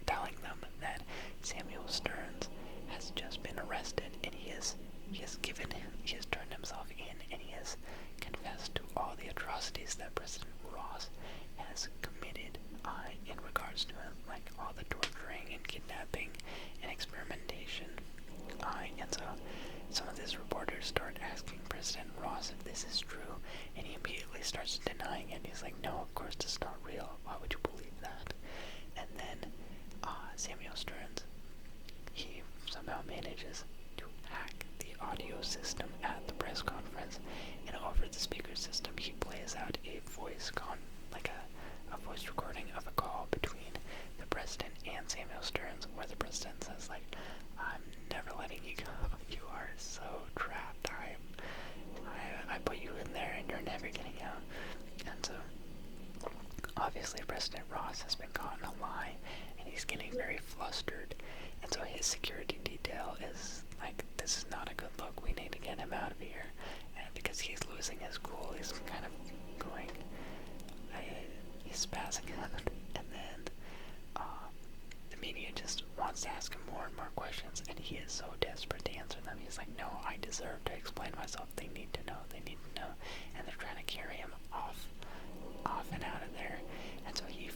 telling them that Samuel Stearns has just been arrested, and he has turned himself in, and he has confessed to all the atrocities that President Ross has committed in regards to him, like all the torturing and kidnapping and experimentation. And so some of these reporters start asking President Ross if this is true, and he immediately starts denying it. He's like, no, of course it's not real. Why would you believe that? And then Samuel Stearns, he somehow manages to hack the audio system at the press conference, and over the speaker system he plays out a voice like a voice recording of a call between the president and Samuel Stearns, where the president says, like, I'm never letting you go. You are so trapped. I put you in there and you're never getting out. And so, obviously, President Ross has been caught in a lie, and he's getting very flustered. And so his security detail is like, this is not a good look. We need to get him out of here. And because he's losing his cool, he's kind of going, he's spazzing out. And then the media just wants to ask him more and more questions, and he is so desperate to answer them. He's like, no, I deserve to explain myself. They need to know. They need to know. And they're trying to carry him off and out of there. And so he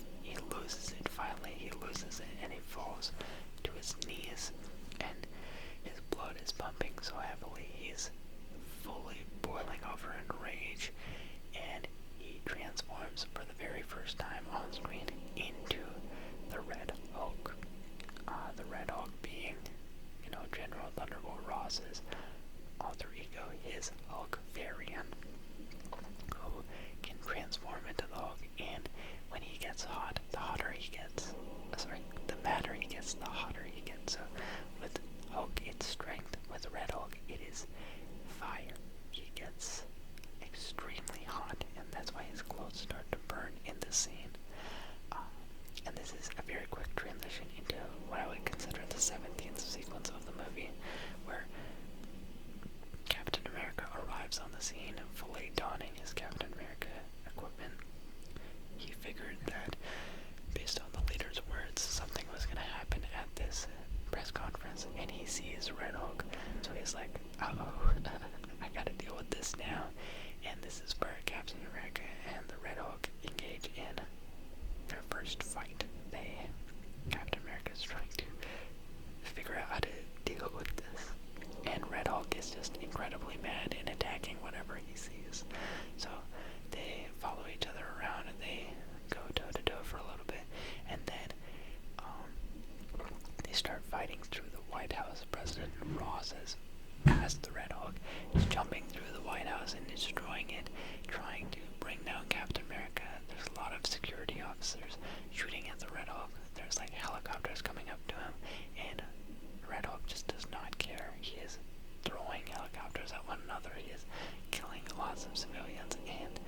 loses it finally. He loses it, and he falls to his knees, and his blood is pumping so heavily. He's fully boiling over in rage, and he transforms for the very first time on screen into the Red Hulk. The Red Hulk being, General Thunderbolt Ross's alter ego, his Hulk variant, who can transform into the Hulk, and when he gets hot, the hotter he gets. The madder he gets, the hotter he gets. So with Hulk, it's strength. With Red Hulk, it is fire. He gets extremely hot, and that's why his clothes start to burn in this scene. And this is a very quick transition into what I would consider the 17th sequence of the movie, where Captain America arrives on the scene, fully donning his Captain America equipment. He figured that, based on the leader's words, something was going to happen at this press conference, and he sees Red Hulk, so he's like, uh-oh, I gotta deal with this now. And this is where Captain America and the Red Hulk engage in their first fight. Captain America is trying to figure out how to deal with this, and Red Hulk is just incredibly mad and attacking whatever he sees. So they follow each other around, and they go toe-to-toe for a little bit, and then they start fighting through the White House. President Ross has passed the Red Hulk, is jumping through the White House and destroying it, trying to bring down Captain America. There's a lot of security officers shooting at the Red Hulk. There's like helicopters coming up to him, and Red Hulk just does not care. He is throwing helicopters at one another. He is killing lots of civilians, and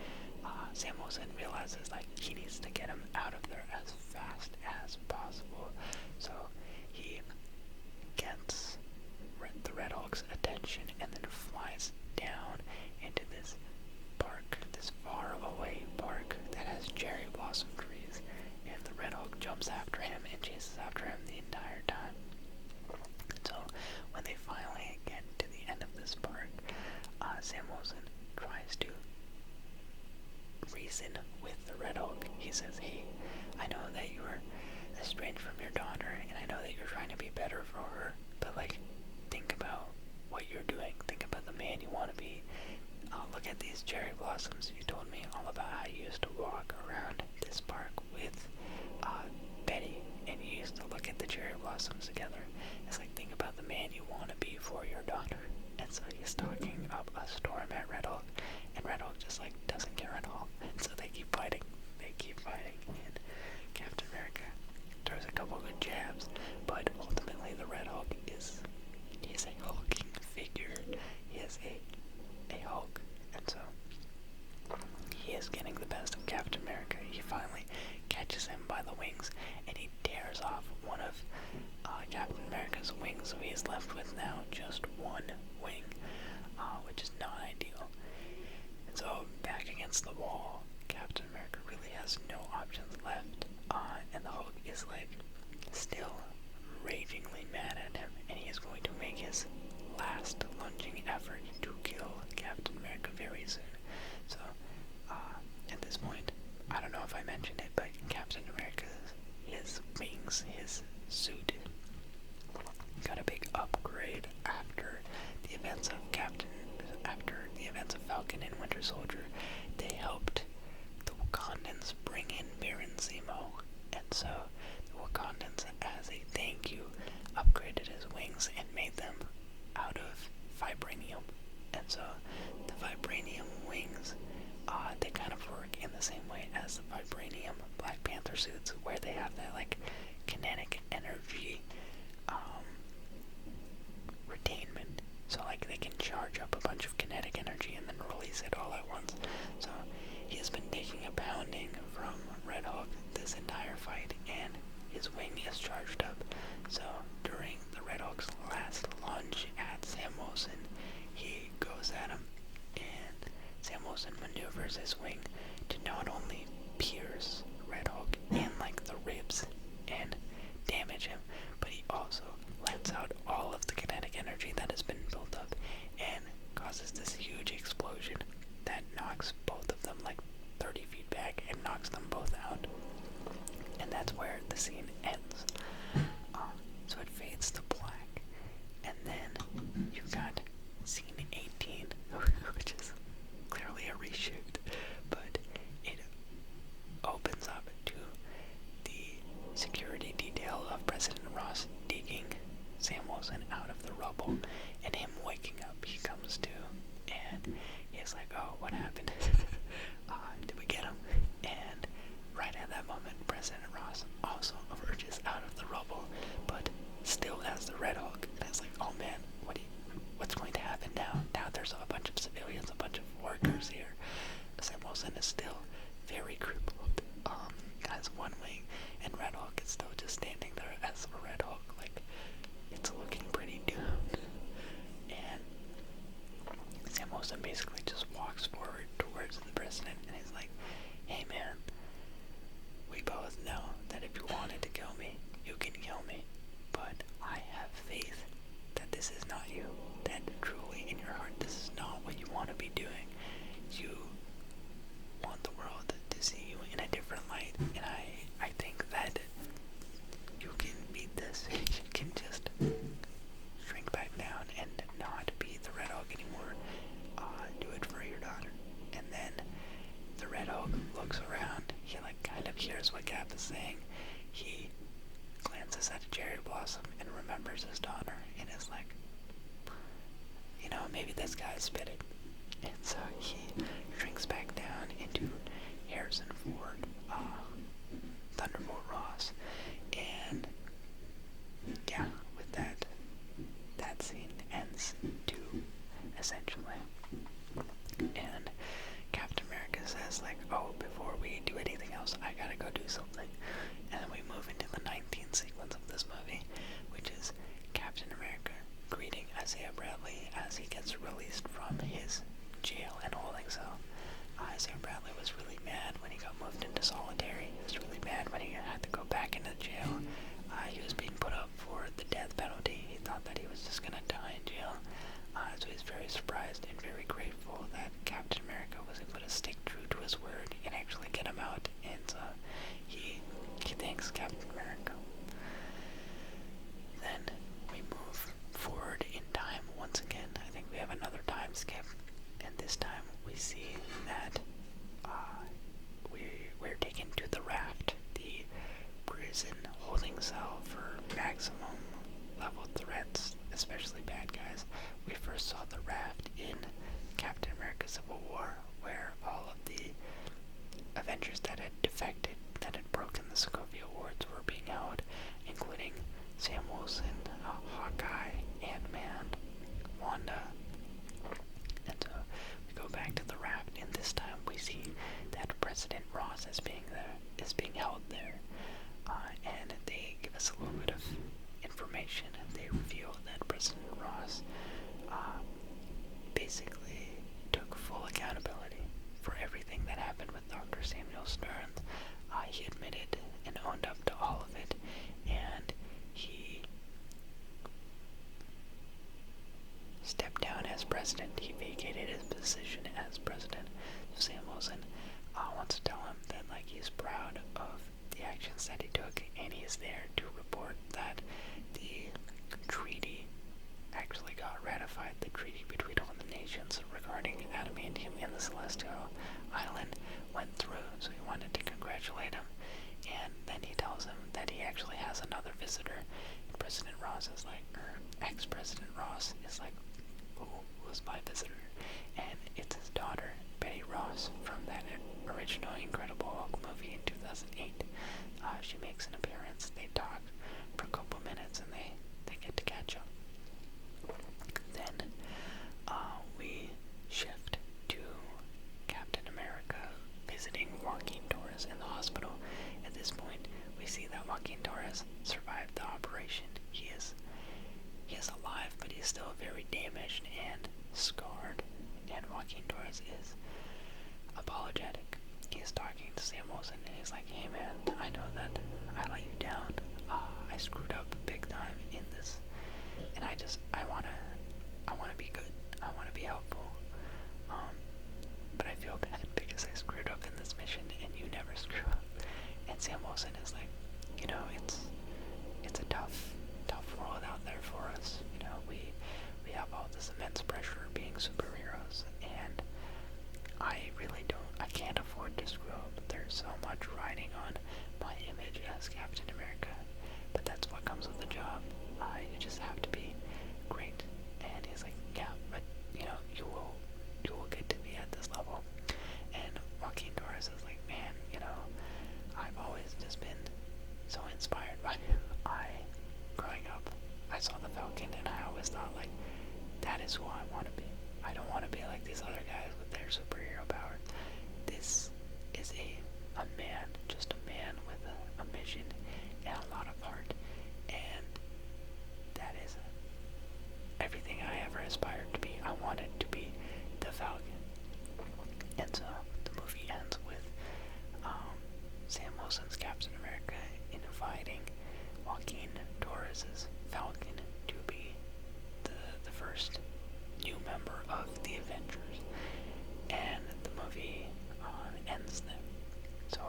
Sam Wilson realizes like he needs to get him out of there as fast as possible. So he gets the Red Hulk's attention and then flies down into this park, this far away park that has cherry blossom trees, and the Red Hulk jumps after him and chases after him the entire time. So when they finally get to the end of this park, Sam Wilson tries to reason with the Red Hulk. He says, hey, I know that you are estranged from your daughter, and I know that you're trying to be better for her, but like, think about what you're doing. Think about the man you want to be. Look at these cherry blossoms. You told me all about how you used to walk around this park with Betty, and you used to look at the cherry blossoms together. It's like, think about the man you want to be for your daughter. And so he's talking up a storm at Red Hulk, and Red Hulk just like doesn't care at all. And so they keep fighting. And Captain America throws a couple good jabs, but ultimately the Red Hulk he's a hulking figure. He is a Hulk, and so he is getting the best of Captain America. He finally catches him by the wings, and he tears off one of Captain America's wings, so he is left with now just one wing, which is not ideal. And so back against the wall, Captain America really has no options left, and the Hulk is like still ragingly mad at him, and he is going to make his last lunging effort to kill Captain America very soon. So at this point, I don't know if I mentioned it, but Captain America, his wings, his suit, got a big upgrade after the events of Falcon and Winter Soldier. They helped the Wakandans bring in Baron Zemo, and so the Wakandans, as a thank you, upgraded his wings and made them out of vibranium. And so the vibranium wings, they kind of work in the same way as the vibranium Black Panther they can charge up a bunch of kinetic energy and then release it all at once. So he has been taking a pounding from Red Hulk this entire fight, and his wing is charged up. So during the Red Hulk's last lunge at Sam Wilson, he goes at him, and Sam Wilson maneuvers his wing to not only pierce Red Hulk in like the ribs and damage him, but he also lets out all of the kinetic energy that has been built up and causes this huge explosion that knocks both of them like 30 feet back and knocks them both out. And that's where the scene ends. So it fades to black, and then you've got scene 18, which is clearly a reshoot, but it opens up to the security detail of President Ross digging Sam Wilson out of the rubble, and him waking up. He comes to, and he's like, oh, what happened? Did we get him? And right at that moment, President Ross also emerges out of the rubble, but still as the Red Hulk. And it's like, oh man, what's going to happen now? Now there's a bunch of civilians, a bunch of workers here. Sam Wilson is still very crippled, has one wing, and Red Hulk is still just standing there as a Red Hulk. Like, it's looking pretty doomed. And Sam Wilson basically just walks forward towards the president, and he's like, hey man, we both know that if you wanted to kill me, you can kill me, but I have faith that this is not you, that truly in your heart this is not what you want to be doing. You want the world to see you in a different light, and I think that you can beat this. You can just shrink back down and not be the Red Hulk anymore. Do it for your daughter. And then the Red Hulk looks around. He like kind of hears what Cap is saying. He glances at a cherry blossom and remembers his daughter, and is like, you know, maybe this guy's spitting. And so he shrinks back down into Harrison Ford, Thunderbolt Ross, and yeah, with that scene ends too, essentially. And Captain America says like, oh, before we do anything else, I gotta go do something. And then we move into the 19th sequence of this movie, which is Captain America greeting Isaiah Bradley as he gets released from his jail and holding cell. Isaiah Bradley was really mad when he got moved into solitary. He was really mad when he had to go back into jail. He was being put up for the death penalty. He thought that he was just gonna die in jail. So he's very surprised and very grateful that Captain America was able to stick true to his word and actually get him out. And he thanks Captain America. Then we move forward in time once again. I think we have another time skip, and this time we see that we're taken to the Raft, the prison holding cell for maximum level threats, especially bad guys. We first saw the Raft in Captain America Civil War, where all of the Avengers that had defected, that had broken the Sokovia Accords, were being held, including Sam Wilson, Hawkeye, Ant-Man, Wanda. And so we go back to the Raft, and this time we see that President Ross is being held there. And they give us a little bit of information, and they reveal that President Ross basically took full accountability for everything that happened with Dr. Samuel Stearns. He admitted and owned up to all of it, and he stepped down as president. He vacated his position as president. So Sam Wilson wants to tell him that like he's proud of the actions that he took, and he's there to report that the treaty actually got ratified. The treaty between all the nations regarding adamantium in the Celestial Island went through, so he wanted to congratulate him. And then he tells him that he actually has another visitor. And President Ross is like, or ex-President Ross is like, who was my visitor? And it's his daughter, Betty Ross, from that original Incredible Hulk movie in 2008. She makes an appearance. They talk for a couple minutes, and they get to catch up. Then has survived the operation. He is alive, but he's still very damaged and scarred. And Joaquin Torres is apologetic. He's talking to Sam Wilson, and he's like, "Hey man, I know that I let you down. I screwed up big time in this, and I wanna be good. I wanna be helpful. But I feel bad because I screwed up in this mission, and you never screw up." And Sam Wilson is like, it's a tough world out there for us. We have all this immense pressure being superheroes, and I can't afford to screw up. There's so much riding on my image as Captain America, but that's what comes with the job. You just have to be great. And he's like, yeah, but you will get to be at this level. And Joaquin Torres is like, man, I've always just been so inspired by you. Growing up, I saw the Falcon, and I always thought, like, that is who I want to be. I don't want to be like these other guys with their superhero power. This is a man, just a man with a mission and a lot of heart, and that is everything I ever aspired to be. I wanted to be the Falcon. And so the movie ends with Sam Wilson's Captain America inviting Joaquin Torres' Falcon to be the first new member of the Avengers. And the movie ends there. So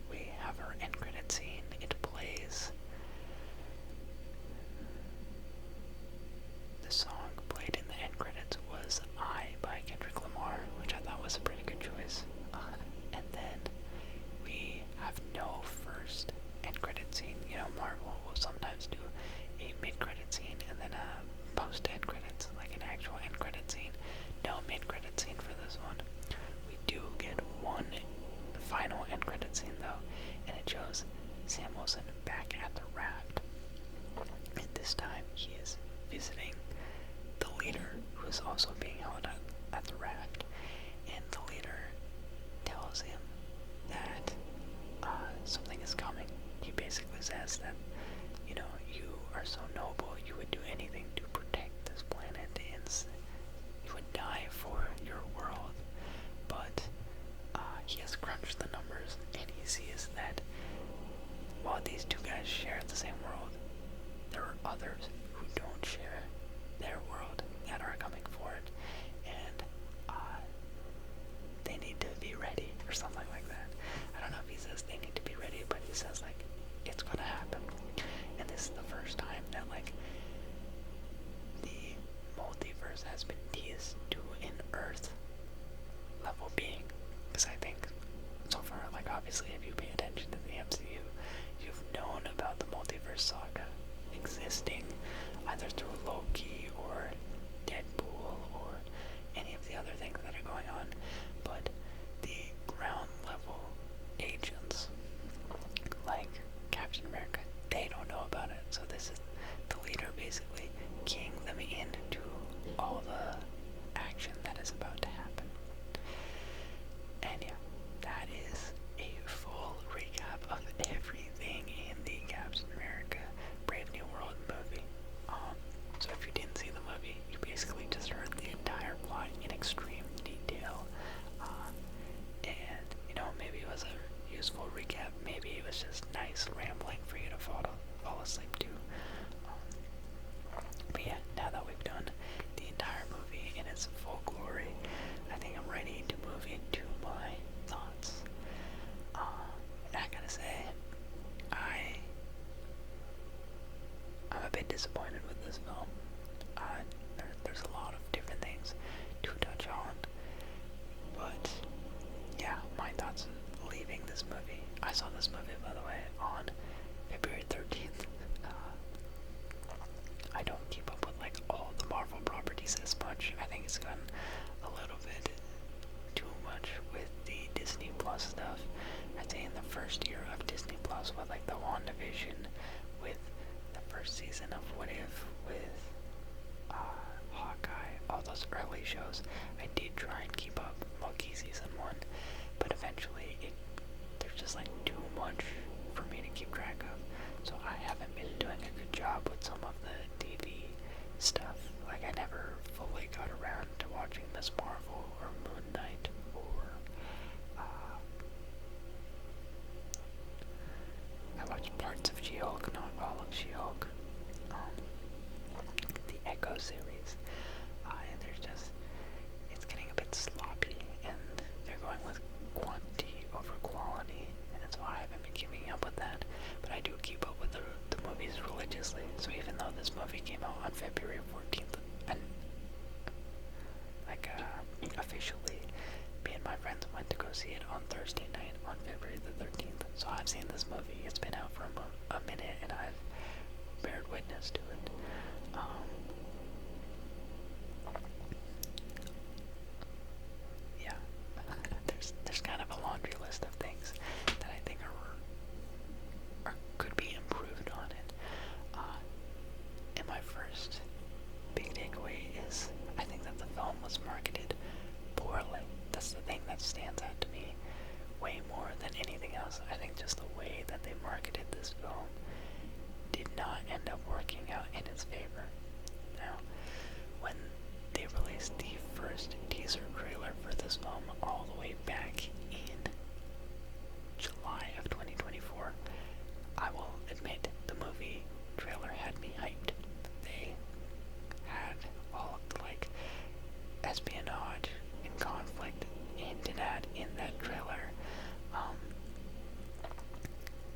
we have our end credit scene. It plays. The song played in the end credits was "I" by Kendrick Lamar, which I thought was a pretty good choice. And then we have no first end credit scene. Marvel will sometimes do a mid credit scene and then a post end credits, like an actual end credit scene. No mid credit scene for this one. We do get one final end credit scene though, and it shows Sam Wilson back at the Raft. And this time he is visiting the leader, who is also being held at the Raft. And the leader tells him that something is coming. He basically says that, you are so noble, you would do anything to protect this planet, and you would die for your world. But he has crunched the numbers, and he sees that while these two guys share the same world, there are others who don't share their world that are coming for it, and they need to be ready, or something like that. I don't know if he says they need to be ready, but he says, like, it's gonna happen. And this is the first time that, like, the multiverse has been teased to an Earth level being. Because I think so far, like, obviously if you pay attention to the MCU, you've known about the multiverse saga existing either through Loki or Deadpool or any of the other things that are going on, but the ground level agents like Captain America, they don't know about it. So this is the leader basically keying them into all the action that is about to happen. And yeah, that is a full recap of everything in the Captain America Brave New World movie. So if you didn't see the movie, you basically just heard the entire plot in extreme detail. And, maybe it was a useful recap, maybe it was just nice rambling for you to fall asleep to. But yeah, now that we've done the entire movie in its full glory, I think I'm ready to move into my thoughts. And I gotta say, I'm a bit disappointed with this film. There's a lot of different things to touch on, but yeah, my thoughts leaving this movie. I saw this movie, by the way, on February 13th. I don't keep up with, like, all the Marvel properties as much. I think it's gotten a little bit too much with the Disney Plus stuff. I'd say in the first year of Disney Plus, with, like, the WandaVision, with the first season of What If, with Hawkeye, all those early shows, I did try and keep up. Loki season 1, but eventually there's just, like, too much for me to keep track of. So job with some of the TV stuff. Like, I never fully got around to watching Miss Marvel or Moon Knight or I watched parts of She-Hulk, not all of She-Hulk. The Echo series. And there's just, it's getting a bit sloppy, and they're going with quantity over quality, and so I haven't been keeping up with that. But I do keep up with the movies religiously. So even though this movie came out on February 14th, and like officially, me and my friends went to go see it on Thursday night on February the 13th. So I've seen this movie. It's been out for a minute, and I've bared witness to it. Yeah, there's kind of a laundry list of things that I think are could be improved on it. And my first big takeaway is I think that the film was marketed poorly. That's the thing that stands out to me way more than anything else. I think just the way that they marketed this film did not end up working out in its favor. Now, when they released the first teaser trailer for this film all the way back in July of 2024, I will admit the movie trailer had me hyped. They had all of the like espionage and conflict hinted at in that trailer.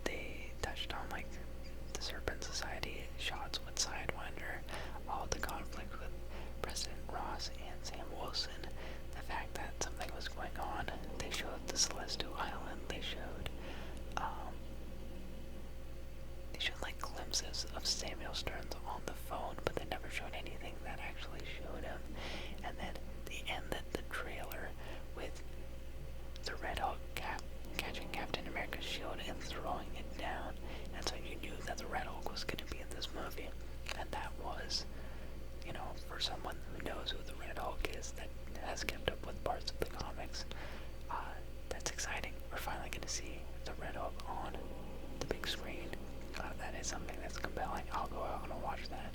They touched on like the Serpent Society shots with Sidewinder, all the conflict with President Ross and Sam Wilson, the fact that something was going on. They showed the Celestial Island. They showed like glimpses of Samuel Stearns on the phone, but they never showed anything that actually showed him. And then they ended the trailer with the Red Hulk catching Captain America's shield and throwing it down. And so you knew that the Red Hulk was going to be in this movie. And that was, you know, for someone who knows who the Red Hulk is, that has kept up with parts of the comics, that's exciting. We're finally going to see the Red Hulk on the big screen. That is something that's compelling. I'll go out and I'll watch that.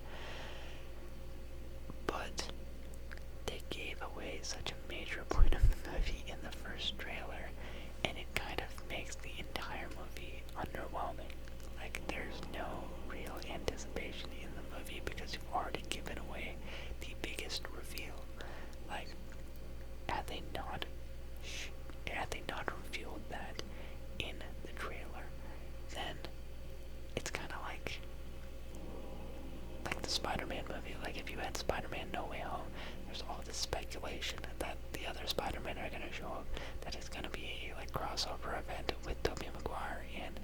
But they gave away such a major point of the movie in the first trailer, and it kind of makes the entire movie underwhelming. Like, there's no real anticipation in the movie because you've already given away the biggest reveal. Like, had they not revealed that in the trailer, then it's kind of like the Spider-Man movie. Like, if you had Spider-Man No Way Home, there's all this speculation that the other Spider-Men are going to show up, that it's going to be a like crossover event with Tobey Maguire and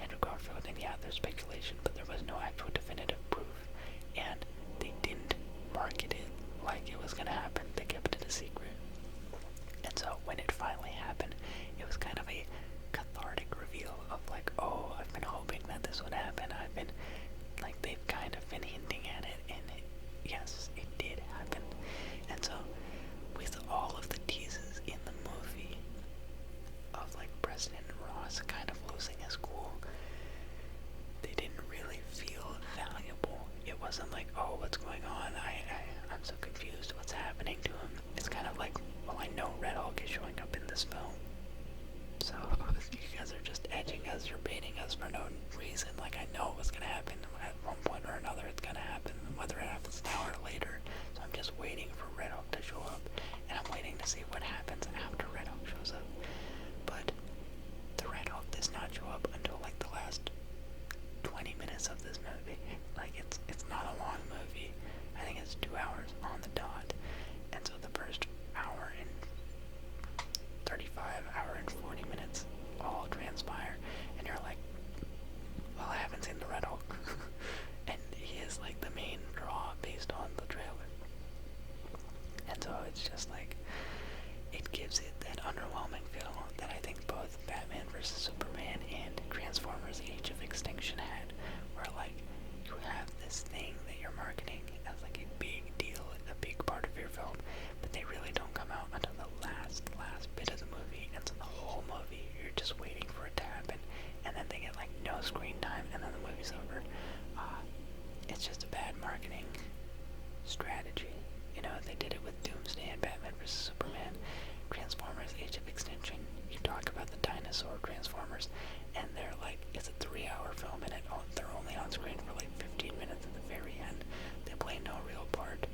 Andrew Garfield, and yeah, there's speculation, but there was no actual definitive proof, and they didn't market it like it was going to happen. They kept it a secret. And so when it finally happened, it was kind of a cathartic reveal of like, oh, I've been hoping that this would happen. I've been, like, they've kind of been hinting at it, and yes, it did happen. And so with all of the teases in the movie of like President Ross kind of losing his cool, they didn't really feel valuable. It wasn't like, oh, what's going on? I'm so confused. What's happening to him? It's kind of like, well, I know Red Hulk is showing up in this film, so you guys are just edging us, you're baiting us for no reason. Like, I know what's gonna happen at one point or another. It's gonna happen, whether it happens now or later. So I'm just waiting for Red Hulk to show up, and I'm waiting to see what happens after Red Hulk shows up. But the Red Hulk does not show up until like the last 20 minutes of this movie. Like, it's not a long movie. I think it's 2 hours on the dot. And so the first hour and 40 minutes all transpire, and you're like, well, I haven't seen the Red Hulk. And he is like the main draw based on the trailer. And so it's just like, it gives it that underwhelming feel that I think both Batman vs. Superman and Transformers Age of Extinction had, where like, you have this thing that you're marketing as like a big deal, a big part of your film, but they really don't come out until the last bit of the movie, and so the They did it with Doomsday and Batman vs Superman. Transformers: Age of Extinction. You talk about the dinosaur Transformers, and they're like, it's a 3-hour film, and they're only on screen for like 15 minutes at the very end. They play no real part.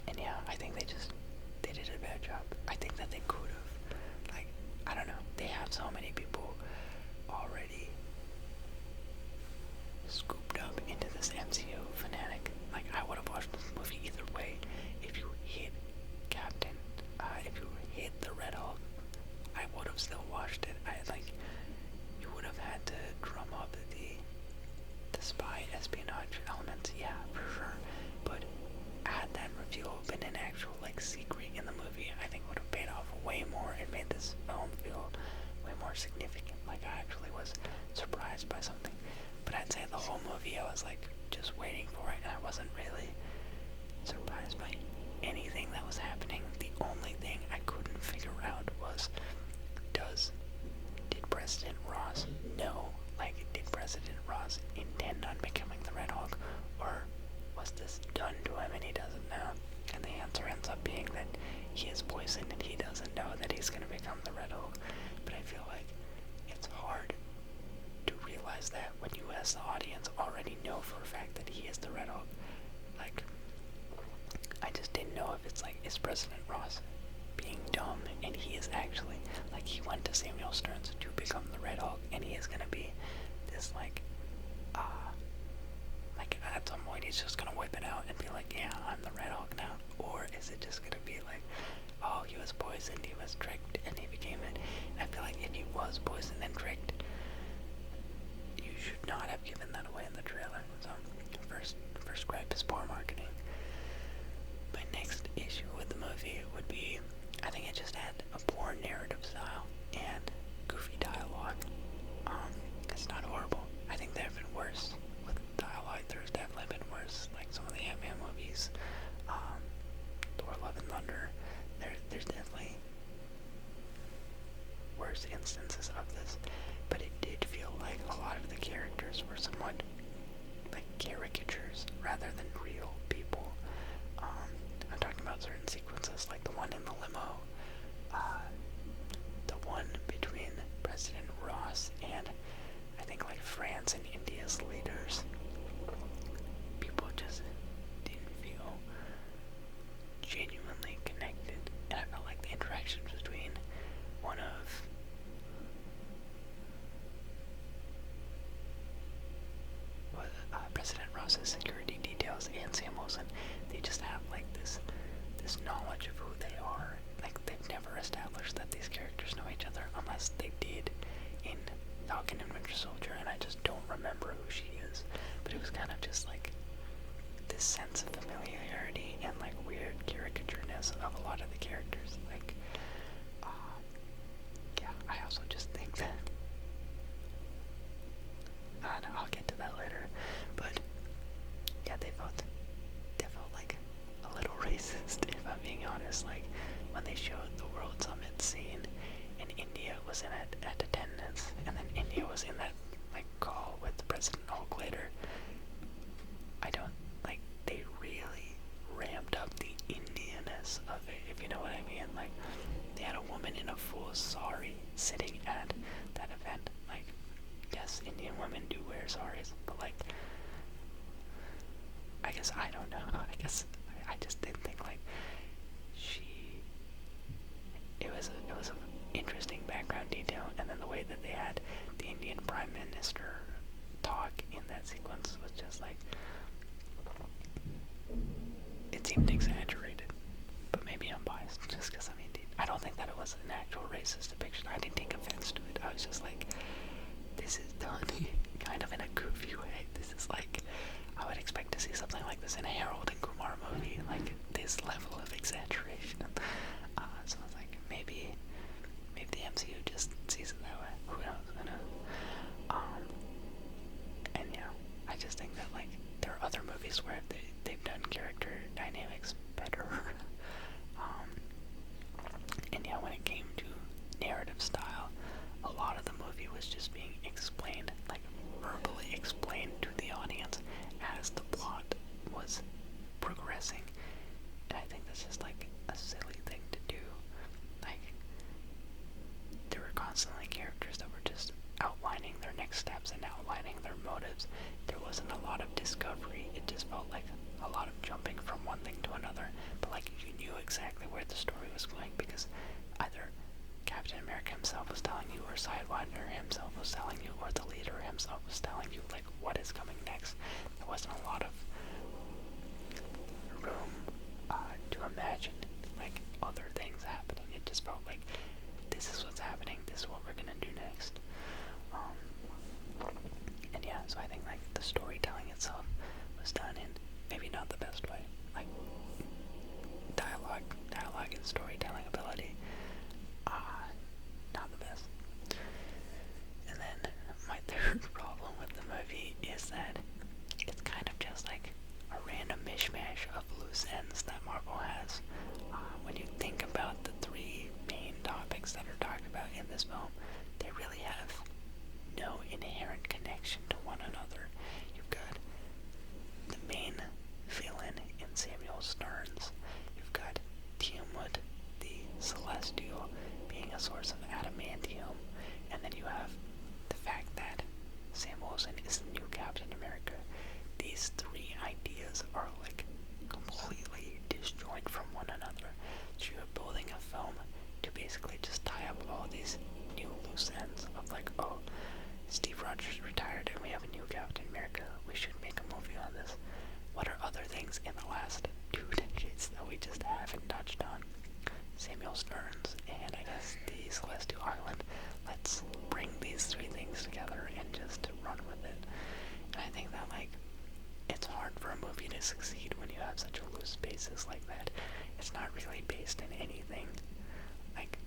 And yeah, I think they did a bad job. I think that they could have, like, I don't know, they have so many people already scooped up into this MCU fanatic. Like, I would have watched this movie either way. If you hit Captain, if you hit the Red Hulk, I would have still watched it. You would have had to drum up the spy espionage elements, yeah, for sure. But had that reveal been an actual, like, secret in the movie, I think would have paid off way more and made this film feel way more significant. Like, I actually was surprised by something. But I'd say the whole movie I was, like, just waiting for it, and I wasn't really surprised by anything that was happening. The only thing I couldn't figure out was, did President Ross know? Like, did President Ross intend on becoming the Red Hulk, or was this done to him and he doesn't know? And the answer ends up being that he is poisoned and he doesn't know that he's going to become the Red Hulk. But I feel like it's hard to realize that when you as the audience already know for a fact that he is the Red Hulk. Like, I just didn't know if it's like, is President Ross being dumb and he is actually, like, he went to Samuel Stearns to become the Red Hulk and he is going to be this, like, at some point he's just gonna whip it out and be like, yeah, I'm the Red Hulk now? Or is it just gonna be like, oh, he was poisoned, he was tricked, and he became it? And I feel like if he was poisoned and tricked, you should not have given that away in the trailer. So, first gripe is poor marketing. My next issue with the movie would be, I think it just had a poor narrative style and goofy dialogue. It's not horrible. I think there have been worse with dialogue. There's definitely been worse, like some of the Ant-Man movies, Thor: Love and Thunder. There's definitely worse instances of this, but it did feel like a lot of the characters were somewhat like caricatures rather than real people. I'm talking about certain sequences, like the one in the limo, the one between President Ross and I think like France and India's leaders. People just didn't feel genuinely connected, and I felt like the interactions between one of President Ross's security details and Sam Wilson, they just have like this knowledge of who they are. Like, they've never established that these characters know each other unless they did in Falcon and Winter Soldier, and I just don't remember who she is. But it was kind of just like this sense of familiarity and like weird caricatureness of a lot of the characters. Like, yeah, I also just think that, I'll get to that later, but yeah, they felt like a little racist, if I'm being honest. Like, when they showed the World Summit scene and India was in it at attendance, and then India was in that like call with President Hulk later, I don't, like, they really ramped up the Indianness of it, if you know what I mean. Like, they had a woman in a full sari sitting at that event. Like, yes, Indian women do wear saris, but like, I guess, I don't know, I just didn't think like it was an interesting background detail, and then the way that they had the Indian Prime Minister talk in that sequence was just like, it seemed exaggerated, but maybe I'm biased just because I'm Indian. I don't think that it was an actual racist depiction. I didn't take offense to it. I was just like, this is done kind of in a goofy way. This is like, I would expect to see something like this in a Harold and Kumar movie, like this level of exaggeration. So I was like, maybe the MCU just sees it that way. Who knows? And yeah, I just think that like there are other movies where they've done character dynamics better. And yeah, when it came to narrative style, a lot of the movie was just being explained, like verbally explained to the audience as the plot was progressing. perspectives. There wasn't a lot of discovery. It just felt like a lot of jumping from one thing to another. But like you knew exactly where the story was going because either Captain America himself was telling you, or Sidewinder himself was telling you, or the leader himself was telling you like what is coming next. There wasn't a lot of room to imagine like other things happening. It just felt like this is what's happening, this is what we're gonna do next. And yeah, so I think like the storytelling itself was done in maybe not the best way. Like dialogue and storytelling ability, not the best. And then my third problem with the movie is that it's kind of just like a random mishmash of loose ends that Marvel has. When you think about the three main topics that are talked about in this film, they really have no inherent connection to one another. You've got the main villain in Samuel Stearns. You've got Tiamat, the Celestial, being a source of adamantium. And then you have the fact that Sam Wilson is the new Captain America. These three ideas are like completely disjoint from one another. So you're building a film to basically just tie up all these new loose ends of like, oh, Steve Rogers retired and we have a new Captain America. We should make a movie on this. What are other things in the last 2 decades that we just haven't touched on? Samuel Stearns and I guess the Celestial Island. Let's bring these three things together and just run with it. And I think that like it's hard for a movie to succeed when you have such a loose basis like that. It's not really based in anything. Like,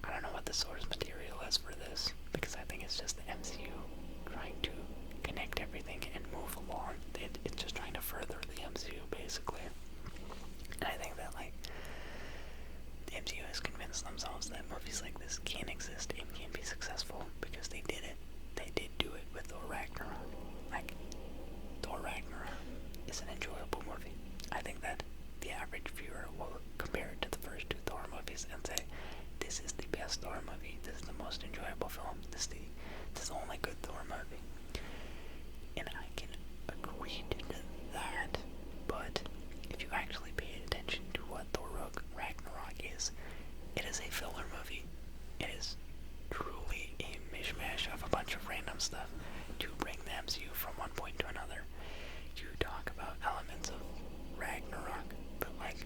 I don't know what the source material is for this, because I think it's just the MCU trying to connect everything and move along. It's just trying to further the MCU, basically. And I think that, like, the MCU has convinced themselves that movies like this can exist and can be successful because they did it. They did do it with Thor Ragnarok. Like, Thor Ragnarok is an enjoyable movie. I think that the average viewer will compare it to the first two Thor movies and say, this is the best Thor movie, this is the most enjoyable film, this is the only good Thor movie. And I can agree to that, but if you actually pay attention to what Thor Ragnarok is, it is a filler movie. It is truly a mishmash of a bunch of random stuff to bring the MCU from one point to another. You talk about elements of Ragnarok, but like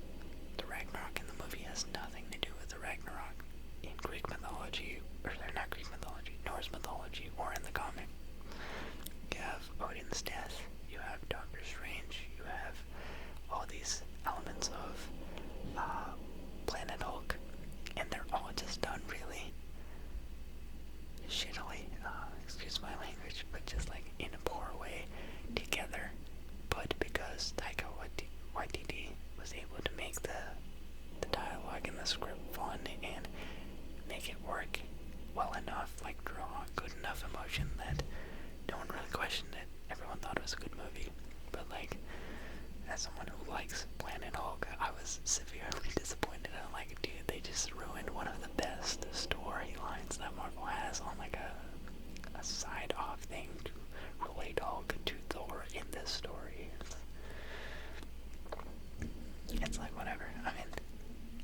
the Ragnarok in the movie has nothing to do with the Ragnarok in Greek mythology, or they're not Greek mythology, Norse mythology, or in the comic. You have Odin's death, you have Doctor Strange, you have all these elements of Planet Hulk, and they're all just done really shittily, excuse my language, but just like in a poor way together. But because Taika Waititi was able to make the dialogue and the script fun and make it work well enough, like draw good enough emotion that no one really questioned it. Everyone thought it was a good movie. But like, as someone who likes Planet Hulk, I was severely disappointed. I'm like, dude, they just ruined one of the best storylines that Marvel has on like a side off thing to relate Hulk to Thor in this story. It's like whatever. I mean,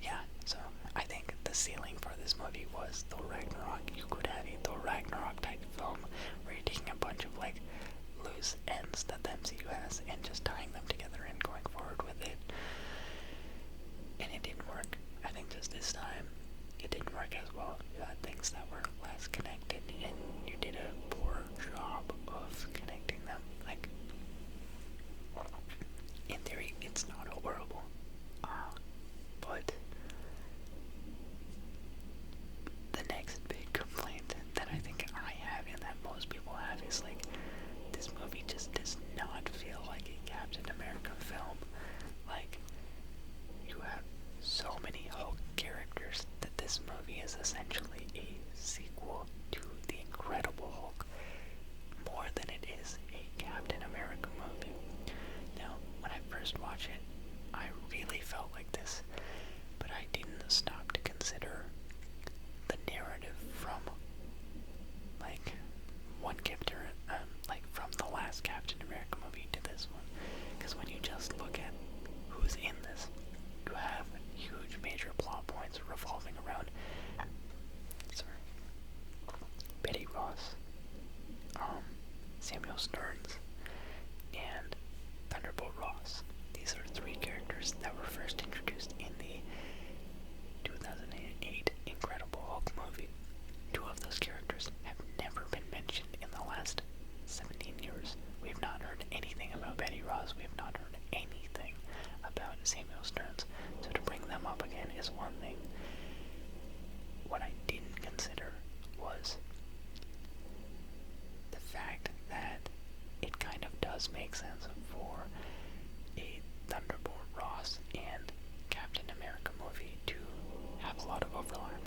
yeah, so I think the ceiling for this movie was Thor Ragnarok. You could have a Thor Ragnarok type film where you're taking a bunch of like loose ends that the MCU has and just tying them together and going forward with it. And it didn't work. I think just this time it didn't work as well. You had things that were less connected and you did a poor job of have huge major plot points revolving around Betty Ross, Samuel Stearns, and Thunderbolt Ross. These are three characters that were first introduced in the 2008 Incredible Hulk movie. Two of those characters have never been mentioned in the last 17 years. We have not heard anything about Betty Ross. We have not heard anything about Samuel Stearns. So to bring them up again is one thing. What I didn't consider was the fact that it kind of does make sense for a Thunderbolt Ross and Captain America movie to have a lot of overlap.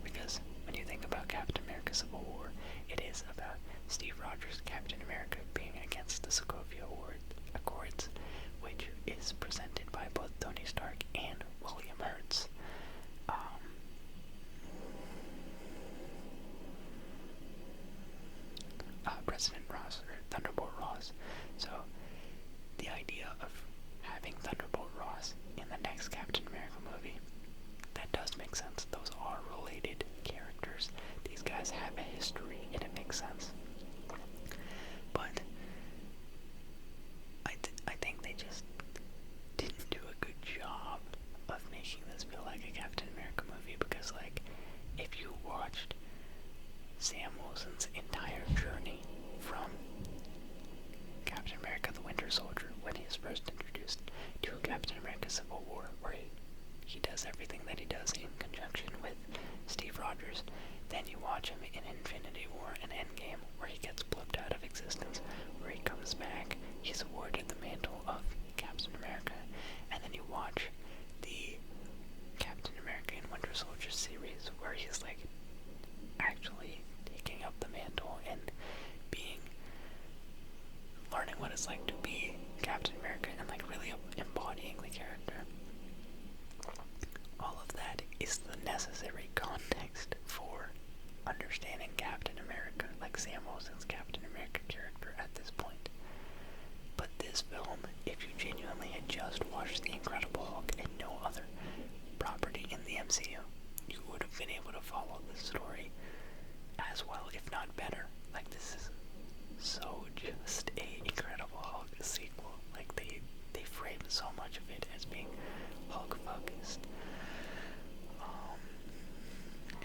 Because when you think about Captain America Civil War, it is about Steve Rogers, Captain America, being against the Sokovia Accords, which is presented by both Tony Stark and William Hurts. President Ross, or Thunderbolt Ross. So, the idea of having Thunderbolt Ross in the next Captain America movie, that does make sense. Those are related characters. These guys have a history, and it makes sense. But I think they just didn't do a good job of making this feel like a Captain America movie, because, like, if you watched Sam Wilson's entire journey from Captain America the Winter Soldier, when he is first introduced, to Captain America Civil War, where he does everything that he does in conjunction with Steve Rogers, then you watch him in Infinity War and Endgame, where he gets blipped out of existence, where he comes back, he's awarded the mantle of Captain America, and then you watch the Captain America and Winter Soldier series, where he's like actually taking up the mantle and learning what it's like to be Captain America and like really embodying the character. All of that is the necessary context for understanding Captain America, like Sam Wilson's Captain America character at this point. But this film, if you genuinely had just watched The Incredible Hulk and no other property in the MCU, you would have been able to follow the story as well, if not better. Like, this is so just a Incredible Hulk sequel. Like, they frame so much of it as being Hulk focused.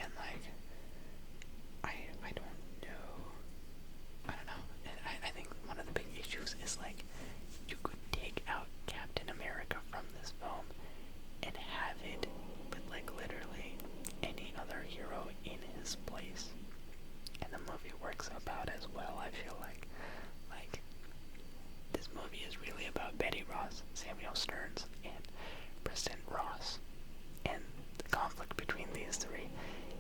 And like, I don't know. And I think one of the big issues is like, you could take out Captain America from this film and have it with like literally any other hero in his place. And the movie works about as well. I feel like this movie is really about Betty Ross, Samuel Stearns, and President Ross, and the conflict between these three.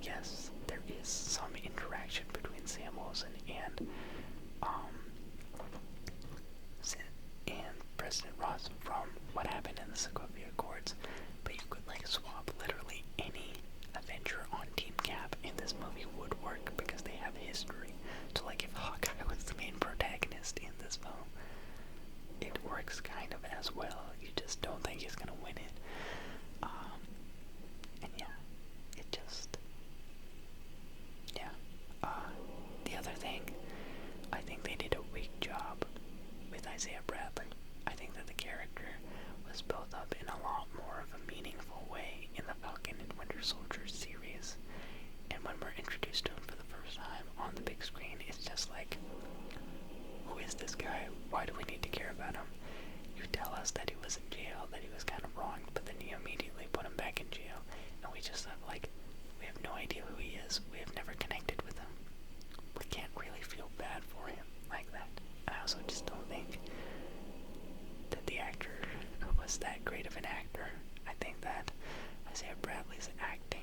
Yes, there is some interaction between Sam Wilson and President Ross from what happened in the Sokovia Accords, but you could like swap literally any Avenger on Team Cap in this movie would work because they have history. So like if Hawkeye was the main protagonist in this film, it works kind of as well. You just don't think he's gonna win it. And yeah, it just, yeah. The other thing, I think they did a weak job with Isaiah Bradley. I think that the character was built up in a lot more of a meaningful way in the Falcon and Winter Soldier series. And when we're introduced to him for the first time on the big screen, it's just like, who is this guy? Why do we need to care about him? You tell us that he was in jail, that he was kind of wronged, but then you immediately put him back in jail. And we just have like, we have no idea who he is. We have never connected with him. We can't really feel bad for him like that. I also just don't think that the actor was that great of an actor. I think that Isaiah Bradley's acting,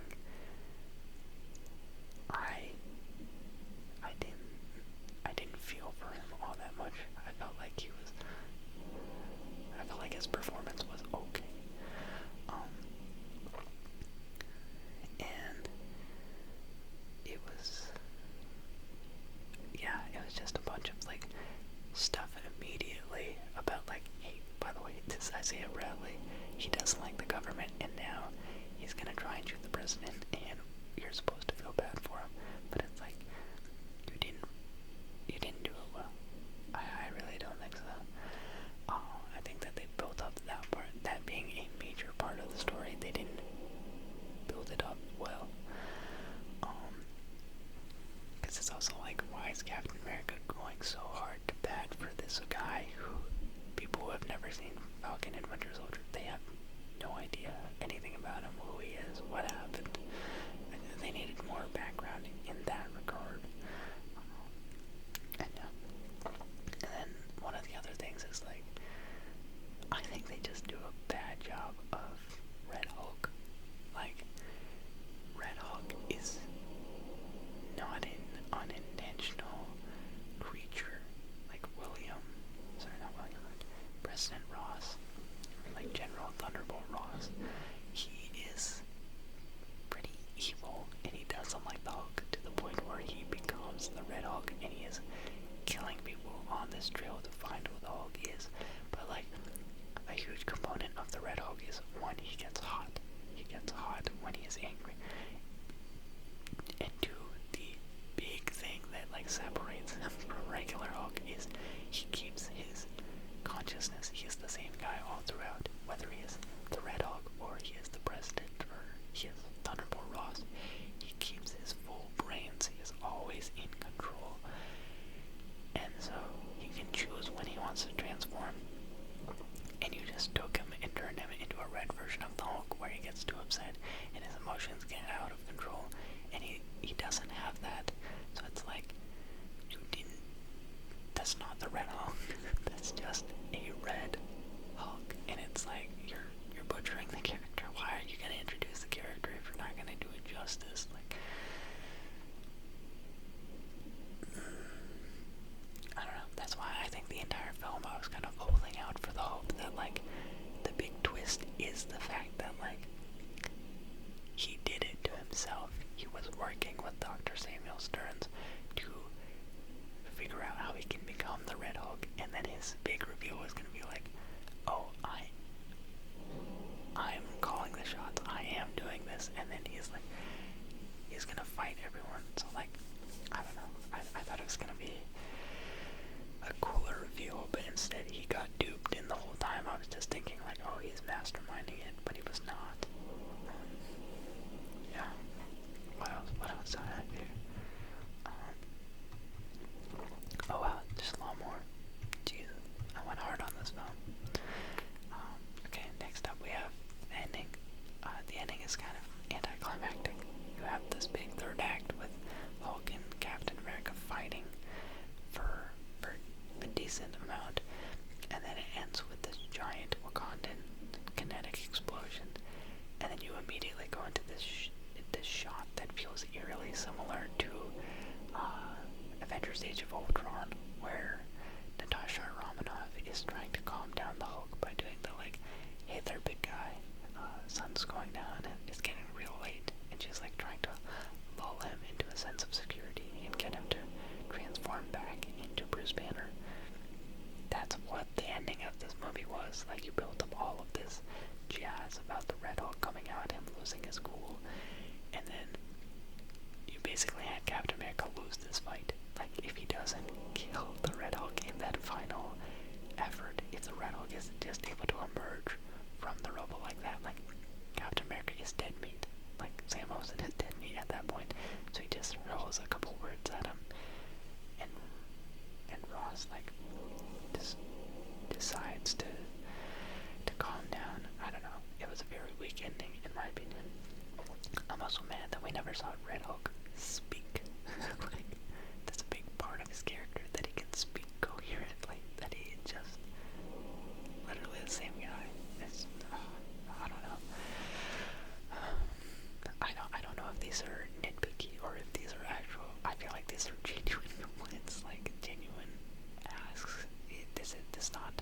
I didn't feel for him all that much. I felt like his performance was okay. And it was just a bunch is a guy who people who have never seen Falcon and Winter Soldier, they have no idea anything about him, who he is, what happened. They needed more background in that regard. And then one of the other things is like, I think they just do a bad job of Red Hulk. Like, Red Hulk is not an unintentional creature like President Ross, like General Thunderbolt Ross. He is pretty evil, and he doesn't like the Hulk to the point where he becomes the Red Hulk, and he is killing people on this trail to find who the Hulk is. But like, a huge component of the Red Hulk is, one, he gets hot. He gets hot when he is angry. And two, the big thing that like separates him from regular Hulk is he keeps his consciousness. He is the same guy all throughout, whether he is the Red Hulk or he is the President or he is Thunderbolt Ross. He keeps his full brains. He is always in control. And so he can choose when he wants to transform. And you just took him and turned him into a red version of the Hulk where he gets too upset and his emotions get out of control. And he doesn't have that. So it's like, that's not the Red Hulk. That's just a Red Hulk. And it's like, you're butchering the character. Why are you gonna introduce the character if you're not gonna do it justice? Like, I don't know. That's why I think the entire film I was kind of holding out for the hope that like the big twist is the fact that like he did it to himself. He was working with Dr. Samuel Stearns to figure out how he can become the Red Hulk, and then his big reveal was going to be like, oh, I'm calling the shots, I am doing this, and then he's like, he's going to fight everyone. So like, I don't know, I thought it was going to be a cooler reveal, but instead he got duped, and the whole time I was just thinking like, oh, he's masterminding it, but he was not. Yeah. What else do I have here? Oh wow, just a lot more. Jesus, I went hard on this film. Okay, next up we have the ending. The ending is kind of anticlimactic. You have this big third act with Hulk and Captain America fighting for a decent amount, and then it ends with this giant Wakandan kinetic explosion, and then you immediately go into this shot that feels eerily similar to Avengers Age of Ultron, where Natasha Romanoff is trying to calm down the Hulk by doing the like, hey there big guy, sun's going down and it's getting real late, and she's like trying to lull him into a sense of security and get him to transform back into Bruce Banner. That's what the ending of this movie was. Like, you built up all of this jazz about the Red Hulk coming out, him losing his cool, and then you basically had Captain America lose this fight. Like, if he doesn't kill the Red Hulk in that final effort, if the Red Hulk is just able to emerge from the rubble like that, like, Captain America is dead meat. Like, Sam Wilson is dead meat at that point. So he just throws a couple words at him, and Ross, like, just decides to calm down. I don't know. It was a very weak ending, in my opinion. I'm also mad that we never saw Red Hulk speak. Like, that's a big part of his character, that he can speak coherently, that he is just literally the same guy. It's, I don't know. I don't know if these are nitpicky or if these are actual. I feel like these are genuine complaints, like genuine asks. This not.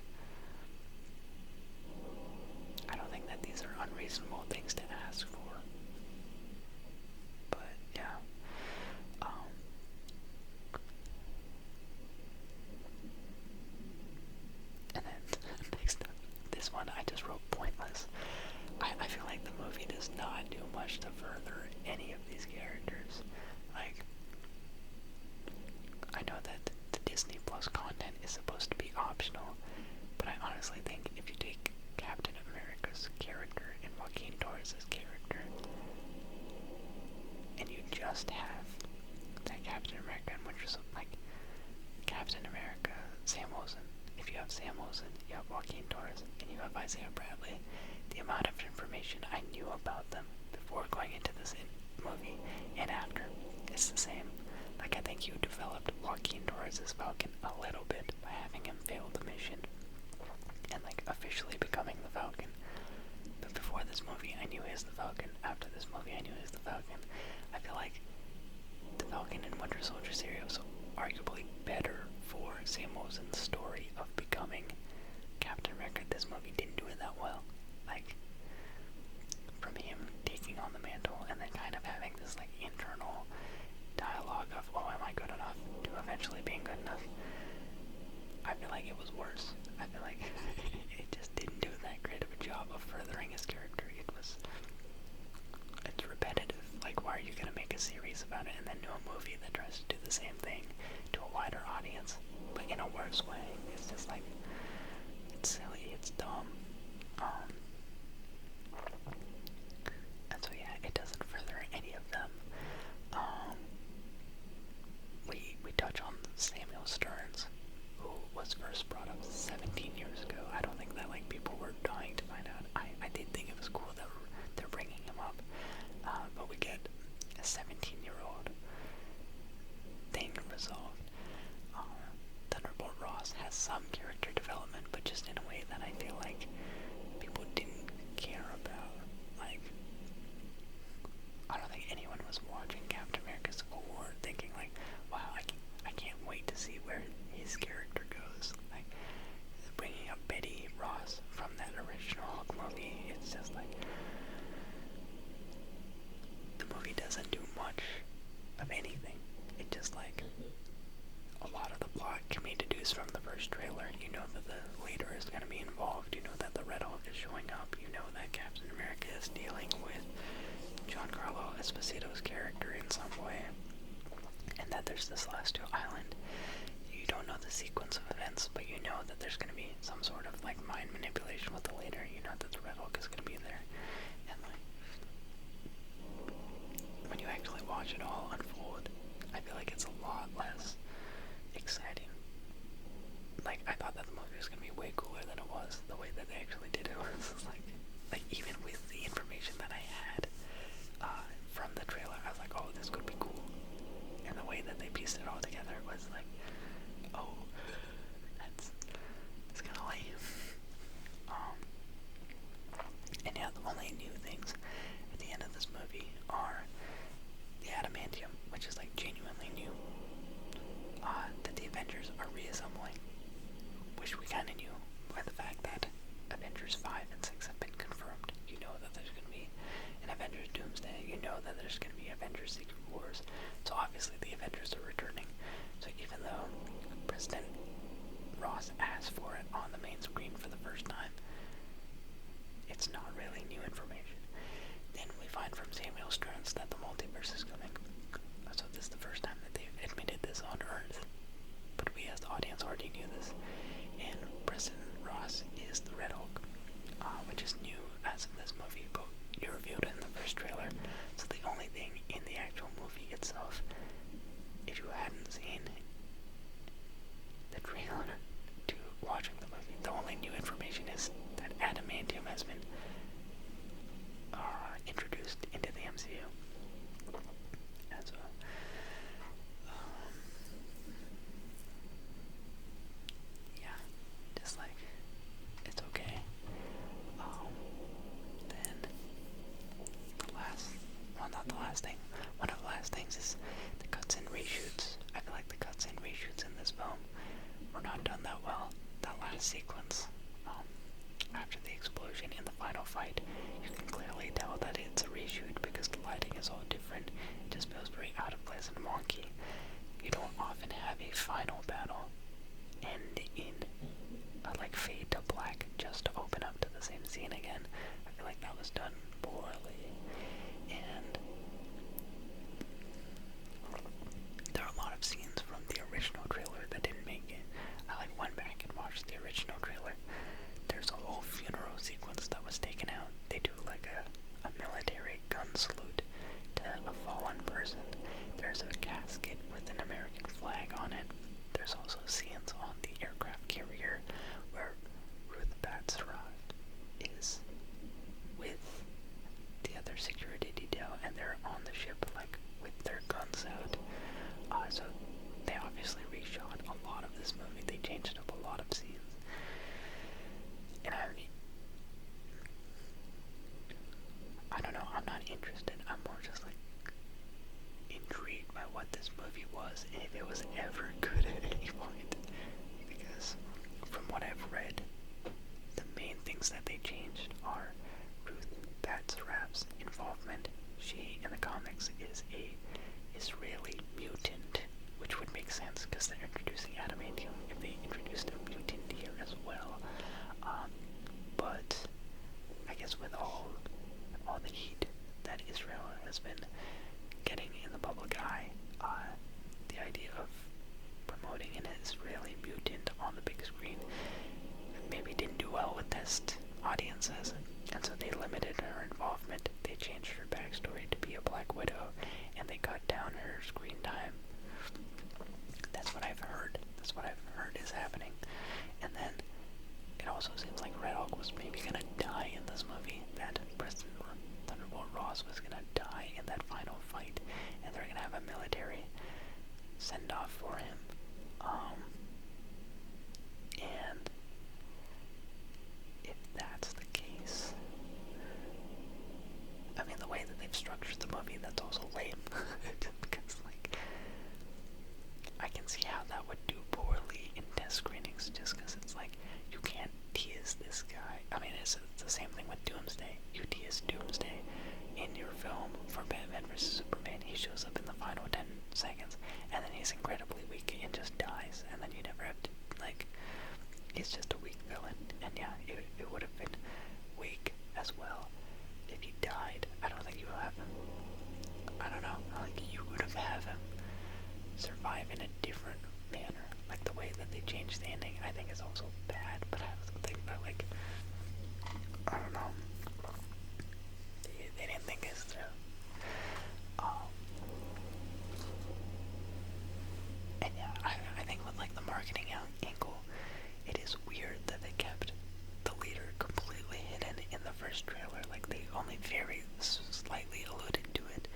I don't think that these are unreasonable things to ask for. But yeah. And then next up, this one I just wrote pointless. I feel like the movie does not do much to further any of these characters. Like, I know that the Disney Plus content is supposed to be optional, but I honestly think if you take Captain America's character and Joaquin Torres' character, and you just have that Captain America and Winter Soldier, like Captain America, Sam Wilson, of Isaiah Bradley, the amount of information I knew about them before going into this movie and after is the same. Like, I think you developed Joaquin Torres' Falcon a little bit by having him fail the mission and, like, officially becoming the Falcon. But before this movie, I knew he was the Falcon. After this movie, I knew he was the Falcon. I feel like the Falcon and Winter Soldier series was arguably better for Sam Wilson's story of becoming Captain America. This movie didn't do it that well. Like, from him taking on the mantle and then kind of having this, like, internal dialogue of, oh, am I good enough, to eventually being good enough. I feel like it was worse. I feel like it just didn't do that great of a job of furthering his character. It's repetitive. Like, why are you gonna make a series about it and then do a movie that tries to do the same thing to a wider audience, but in a worse way? It's just like, it's silly, it's dumb. And so yeah, it doesn't further any of them. We touch on Samuel Stearns, who was first brought up 17 years ago. I don't think that, like, people were dying to find out. I did think it was cool that they're bringing him up, but we get a 17-year-old thing resolved. Thunderbolt Ross has some character development, but just in a way that I feel like people didn't care about. Like, I don't think anyone was watching Captain America Civil War thinking, like, wow, I can't wait to see where his character goes. Like, bringing up Betty Ross from that original Hulk movie, it's just like, the movie doesn't do much of anything. It just, like, a lot of the plot can be deduced from the first trailer. You know that the leader is going to be involved. You know that the Red Hulk is showing up. You know that Captain America is dealing with Giancarlo Esposito's character in some way, and that there's this Celestial Island. You don't know the sequence of events, but you know that there's going to be some sort of, like, mind manipulation with the leader. You know that the Red Hulk is going to be there, and, like, when you actually watch it all unfold, I feel like it's a lot less exciting. Like, I thought that the movie was going to be way cooler than it was. The way that they actually did it was like even with the information that I had from the trailer, I was like, oh, this could be cool. And the way that they pieced it all together was like, oh, that's kind of lame. And yeah, the only new things at the end of this movie are the adamantium, which is, like, genuinely new. That the Avengers are reassembling, which we kind of knew by the fact that Avengers 5 and 6 have been confirmed. You know that there's going to be an Avengers Doomsday. You know that there's going to be Avengers Secret Wars. So obviously the Avengers are returning. So even though President Ross asked for it on the main screen for the first time, it's not really new information. Then we find from Samuel Stearns that the multiverse is coming. So this is the first time that they've admitted this on Earth. But we as the audience already knew this. And President Ross is the Red Hulk, which is new as of this movie, but you revealed it in the first trailer. So the only thing in the actual movie itself, if you hadn't seen the trailer to watching the movie, the only new information is that adamantium has been introduced into the MCU. And so, yeah, just like, it's okay. Then one of the last things is the cuts and reshoots. I feel like the cuts and reshoots in this film were not done that well. That last sequence, after the explosion in the final fight, you can clearly tell that it's a reshoot because the lighting is all different. It just feels very out of place and wonky. You don't often have a final battle end in like fade to black just to open up to the same scene again. I feel like that was done poorly, and there are a lot of scenes from the original trailer that didn't make it. I went back and watched the original trailer. There's a whole funeral sequence that was taken out. They do like a military gun salute to a fallen person. There's a casket with an American flag on it. There's also scenes on the aircraft carrier this movie was, and if it was ever good at any point. Because from what I've read, the main things that they changed are Ruth Batts Raft's involvement. She, in the comics, is a Israeli mutant, which would make sense because they're introducing adamantium if they introduced a mutant here as well. But I guess with all the heat that Israel has been getting in the public eye, the idea of promoting an Israeli mutant on the big screen maybe didn't do well with test audiences, and so they limited her involvement. They changed her backstory to be a Black Widow, and they cut down her screen time. That's what I've heard. That's what I've heard is happening. And then it also seems like Red Hulk was maybe gonna die in this movie. That Preston Thunderbolt Ross was gonna die in that final fight, and they're gonna have a military send-off for him. And if that's the case, I mean, the way that they've structured the movie, that's also lame. Because, like, I can see how that would do poorly in test screenings, just because it's like, you can't tease this guy. I mean, it's the same thing with Doomsday. You tease Doomsday in your film for Batman vs. Superman. He shows up in the final 10 seconds, and then he's incredibly weak and just dies, and then you never have to, like, he's just a weak villain. And yeah, it would have been weak as well if he died. I don't think you would have him, I don't know, like, you would have had him survive in a different manner. Like, the way that they changed the ending, I think is also bad, but I also think that, like, I don't know, they didn't think this through. And yeah, I think with, like, the marketing angle, it is weird that they kept the leader completely hidden in the first trailer. Like, they only very slightly alluded to it,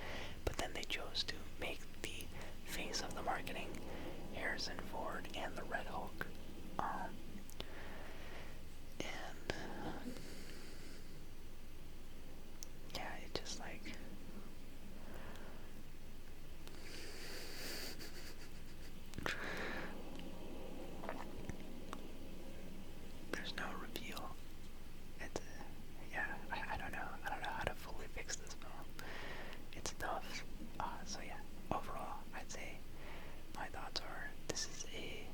but then they chose to make the face of the marketing Harrison Ford and the Red Hulk. And yeah, it just, like, there's no reveal. It's yeah, I don't know. I don't know how to fully fix this film. It's tough. So yeah, overall, I'd say my thoughts are this is a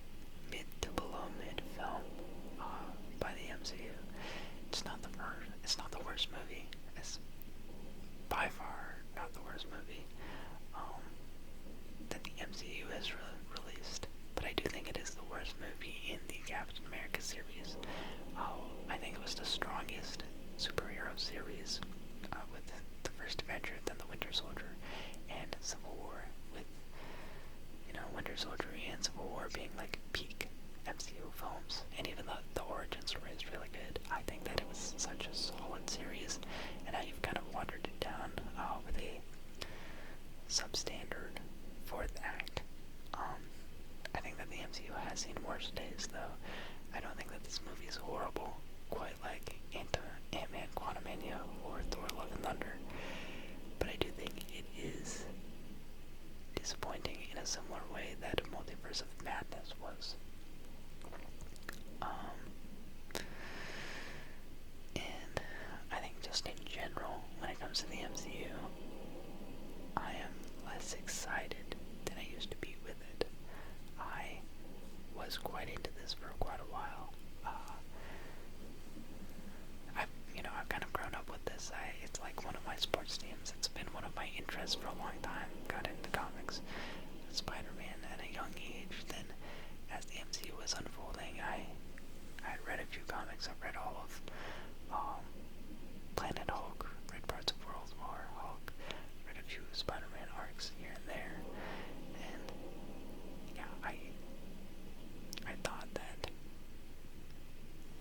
mid to below mid film by the MCU. It's not the worst movie. It's by far not the worst movie that the MCU has released. But I do think it is the worst movie in the Captain America series. I think it was the strongest superhero series with the first Avenger, then the Winter Soldier, and Civil War, with, you know, Winter Soldier and Civil War being like peak MCU films, and even the origin story is really good. I think that it was such a solid series, and now you've kind of watered it down with a substandard fourth act. I think that the MCU has seen worse days, though. I don't think that this movie is horrible, quite like Ant-Man Quantumania or Thor Love and Thunder, but I do think it is disappointing in a similar way that Multiverse of Madness was. And I think just in general, when it comes to the MCU, I am less excited than I used to be with it. I was quite into this for quite a while. I've kind of grown up with this. It's like one of my sports teams. It's been one of my interests for a long time. Got into comics, Spider-Man at a young age. Then, as the MCU was unfolding, I read a few comics. I've read all of Planet Hulk, read parts of World War Hulk, read a few Spider-Man arcs here and there, and yeah, I thought that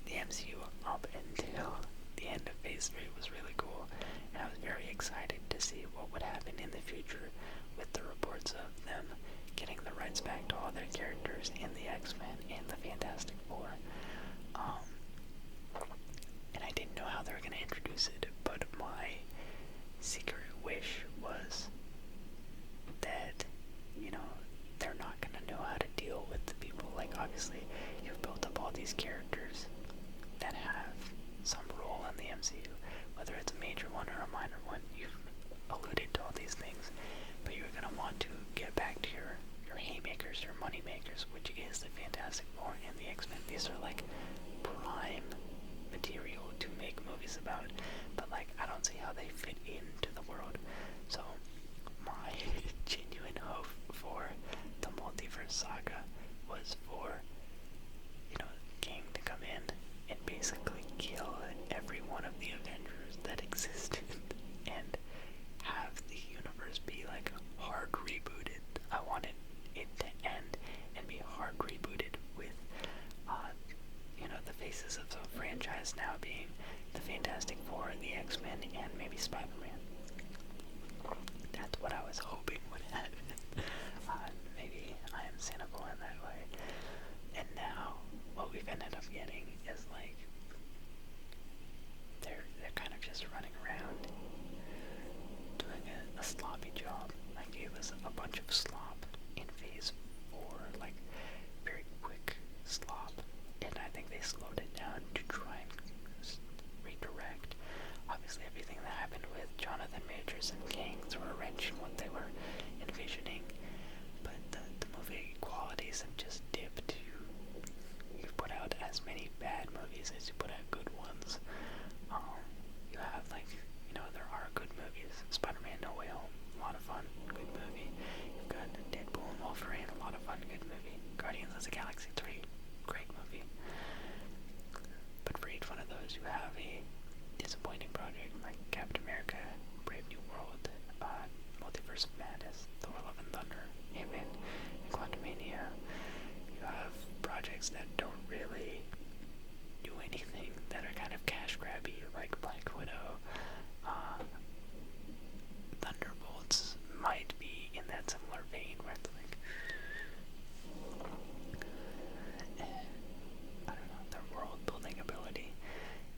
the MCU up until the end of Phase 3 was really cool, and I was very excited to see what would happen in the future with the reports of them getting the rights back to all their characters in the X-Men and the Fantastic Four. And I didn't know how they were going to introduce it, but my secret wish was that, you know, pieces of the franchise now being the Fantastic Four, the X-Men, and maybe Spider-Man. That's what I was hoping would happen. Maybe I am cynical in that way. And now, what we've ended up getting is like, they're kind of just running around doing a sloppy job. Like, it was a bunch of slop in Phase 4, like, very quick slop. And I think they slowed it down to try and redirect. Obviously, everything that happened with Jonathan Majors and King threw a wrench in what they were envisioning. But the movie qualities have just dipped. You put out as many bad movies as you put out good ones. You have, like, there are good movies. Spider-Man No Way Home, a lot of fun, good movie. You've got Deadpool and Wolverine, a lot of fun, good movie. Guardians of the Galaxy 3, great movie. But for each one of those, you have a disappointing project like Captain America, Brave New World, Multiverse of Madness, Thor: Love and Thunder, Ant-Man, and Quantumania. You have projects that don't really do anything, that are kind of cash grabby, like Black Widow. Thunderbolts might be in that similar vein where it's like, I don't know, their world building ability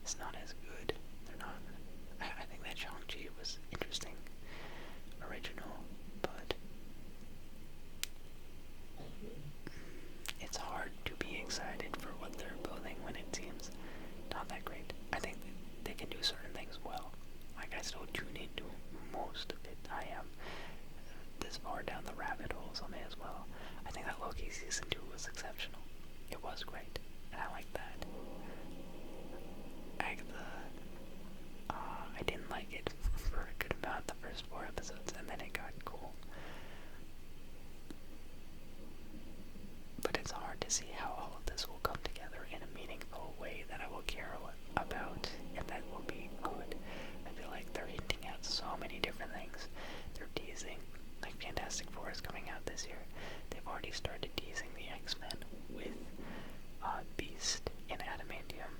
is not as good. They're not. I think that Shang-Chi was interesting, original, but it's hard to be excited for what they're building when it seems not that great. I think they can do certain things well. Like, I still tune into most of it. I am this far down the rabbit hole, so I may as well. I think that Loki Season 2 was exceptional. It was great, and I like that. I didn't like it for a good amount the first 4 episodes, and then it got cool. But it's hard to see how all of this will come together in a meaningful way that I will care about, and that will be good. I feel like they're hinting at so many different things. They're teasing, like Fantastic Four is coming out this year. They've already started teasing the X-Men with Beast and Adamantium.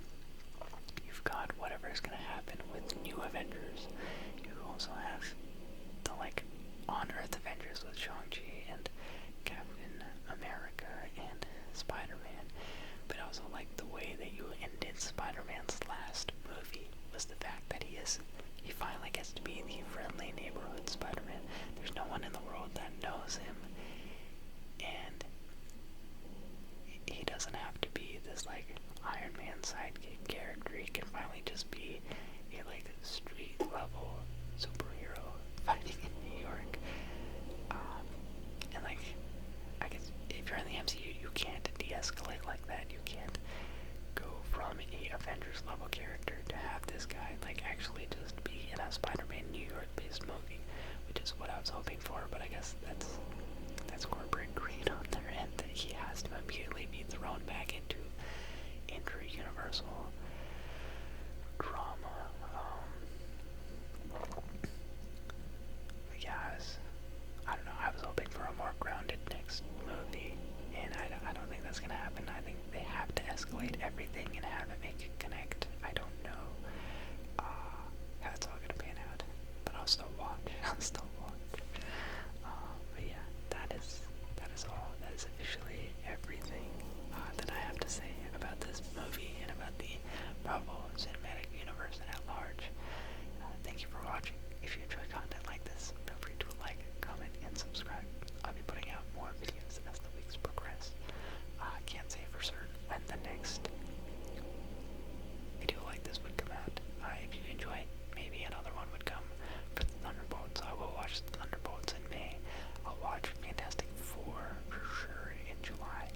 You've got whatever's gonna happen with New Avengers. You also have the, like, on-Earth Avengers with Shang-Chi and Captain America and Spider-Man. But I also like the way that you ended Spider-Man's last movie was the fact that he finally gets to be the friendly neighborhood Spider-Man. There's no one in the world that knows him, and he doesn't have to be this, like, Iron Man sidekick character. He can finally just be a, like, street level superhero fighting in New York. And, like, I guess if you're in the MCU, you can't de-escalate like that. You can't go from a Avengers level character to have this guy, like, actually just be in a Spider-Man New York based movie, which is what I was hoping for. But I guess that's corporate greed on their end, that he has to immediately be thrown back into inter-universal drama. I don't know, I was hoping for a more grounded next movie, and I don't think that's gonna happen. I think they have to escalate everything and have it make it connect. I don't know how it's all gonna pan out, but I'll still watch. But yeah, that is all. That is officially everything that I have to say about this movie and about the Marvel Cinematic Universe at large. Thank you for watching. If you enjoy content like this, feel free to like, comment, and subscribe. I'll be putting out more videos as the weeks progress. I can't say for certain when the next video like this would come out. If you enjoy, maybe another one would come for the Thunderbolts. I will watch the Thunderbolts in May. I'll watch Fantastic Four for sure in July.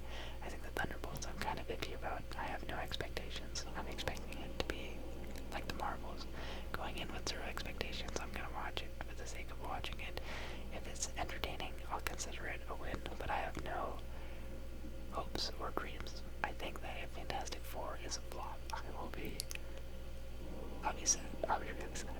I think the Thunderbolts I'm kind of iffy about. I have no expectations. I'm expecting it to be like the Marvels. Going in with zero expectations, I'm gonna watch it for the sake of watching it. If it's entertaining, I'll consider it a win, but I have no hopes or dreams. I think that if Fantastic Four is a flop, I'll be sad. I'll be really sad.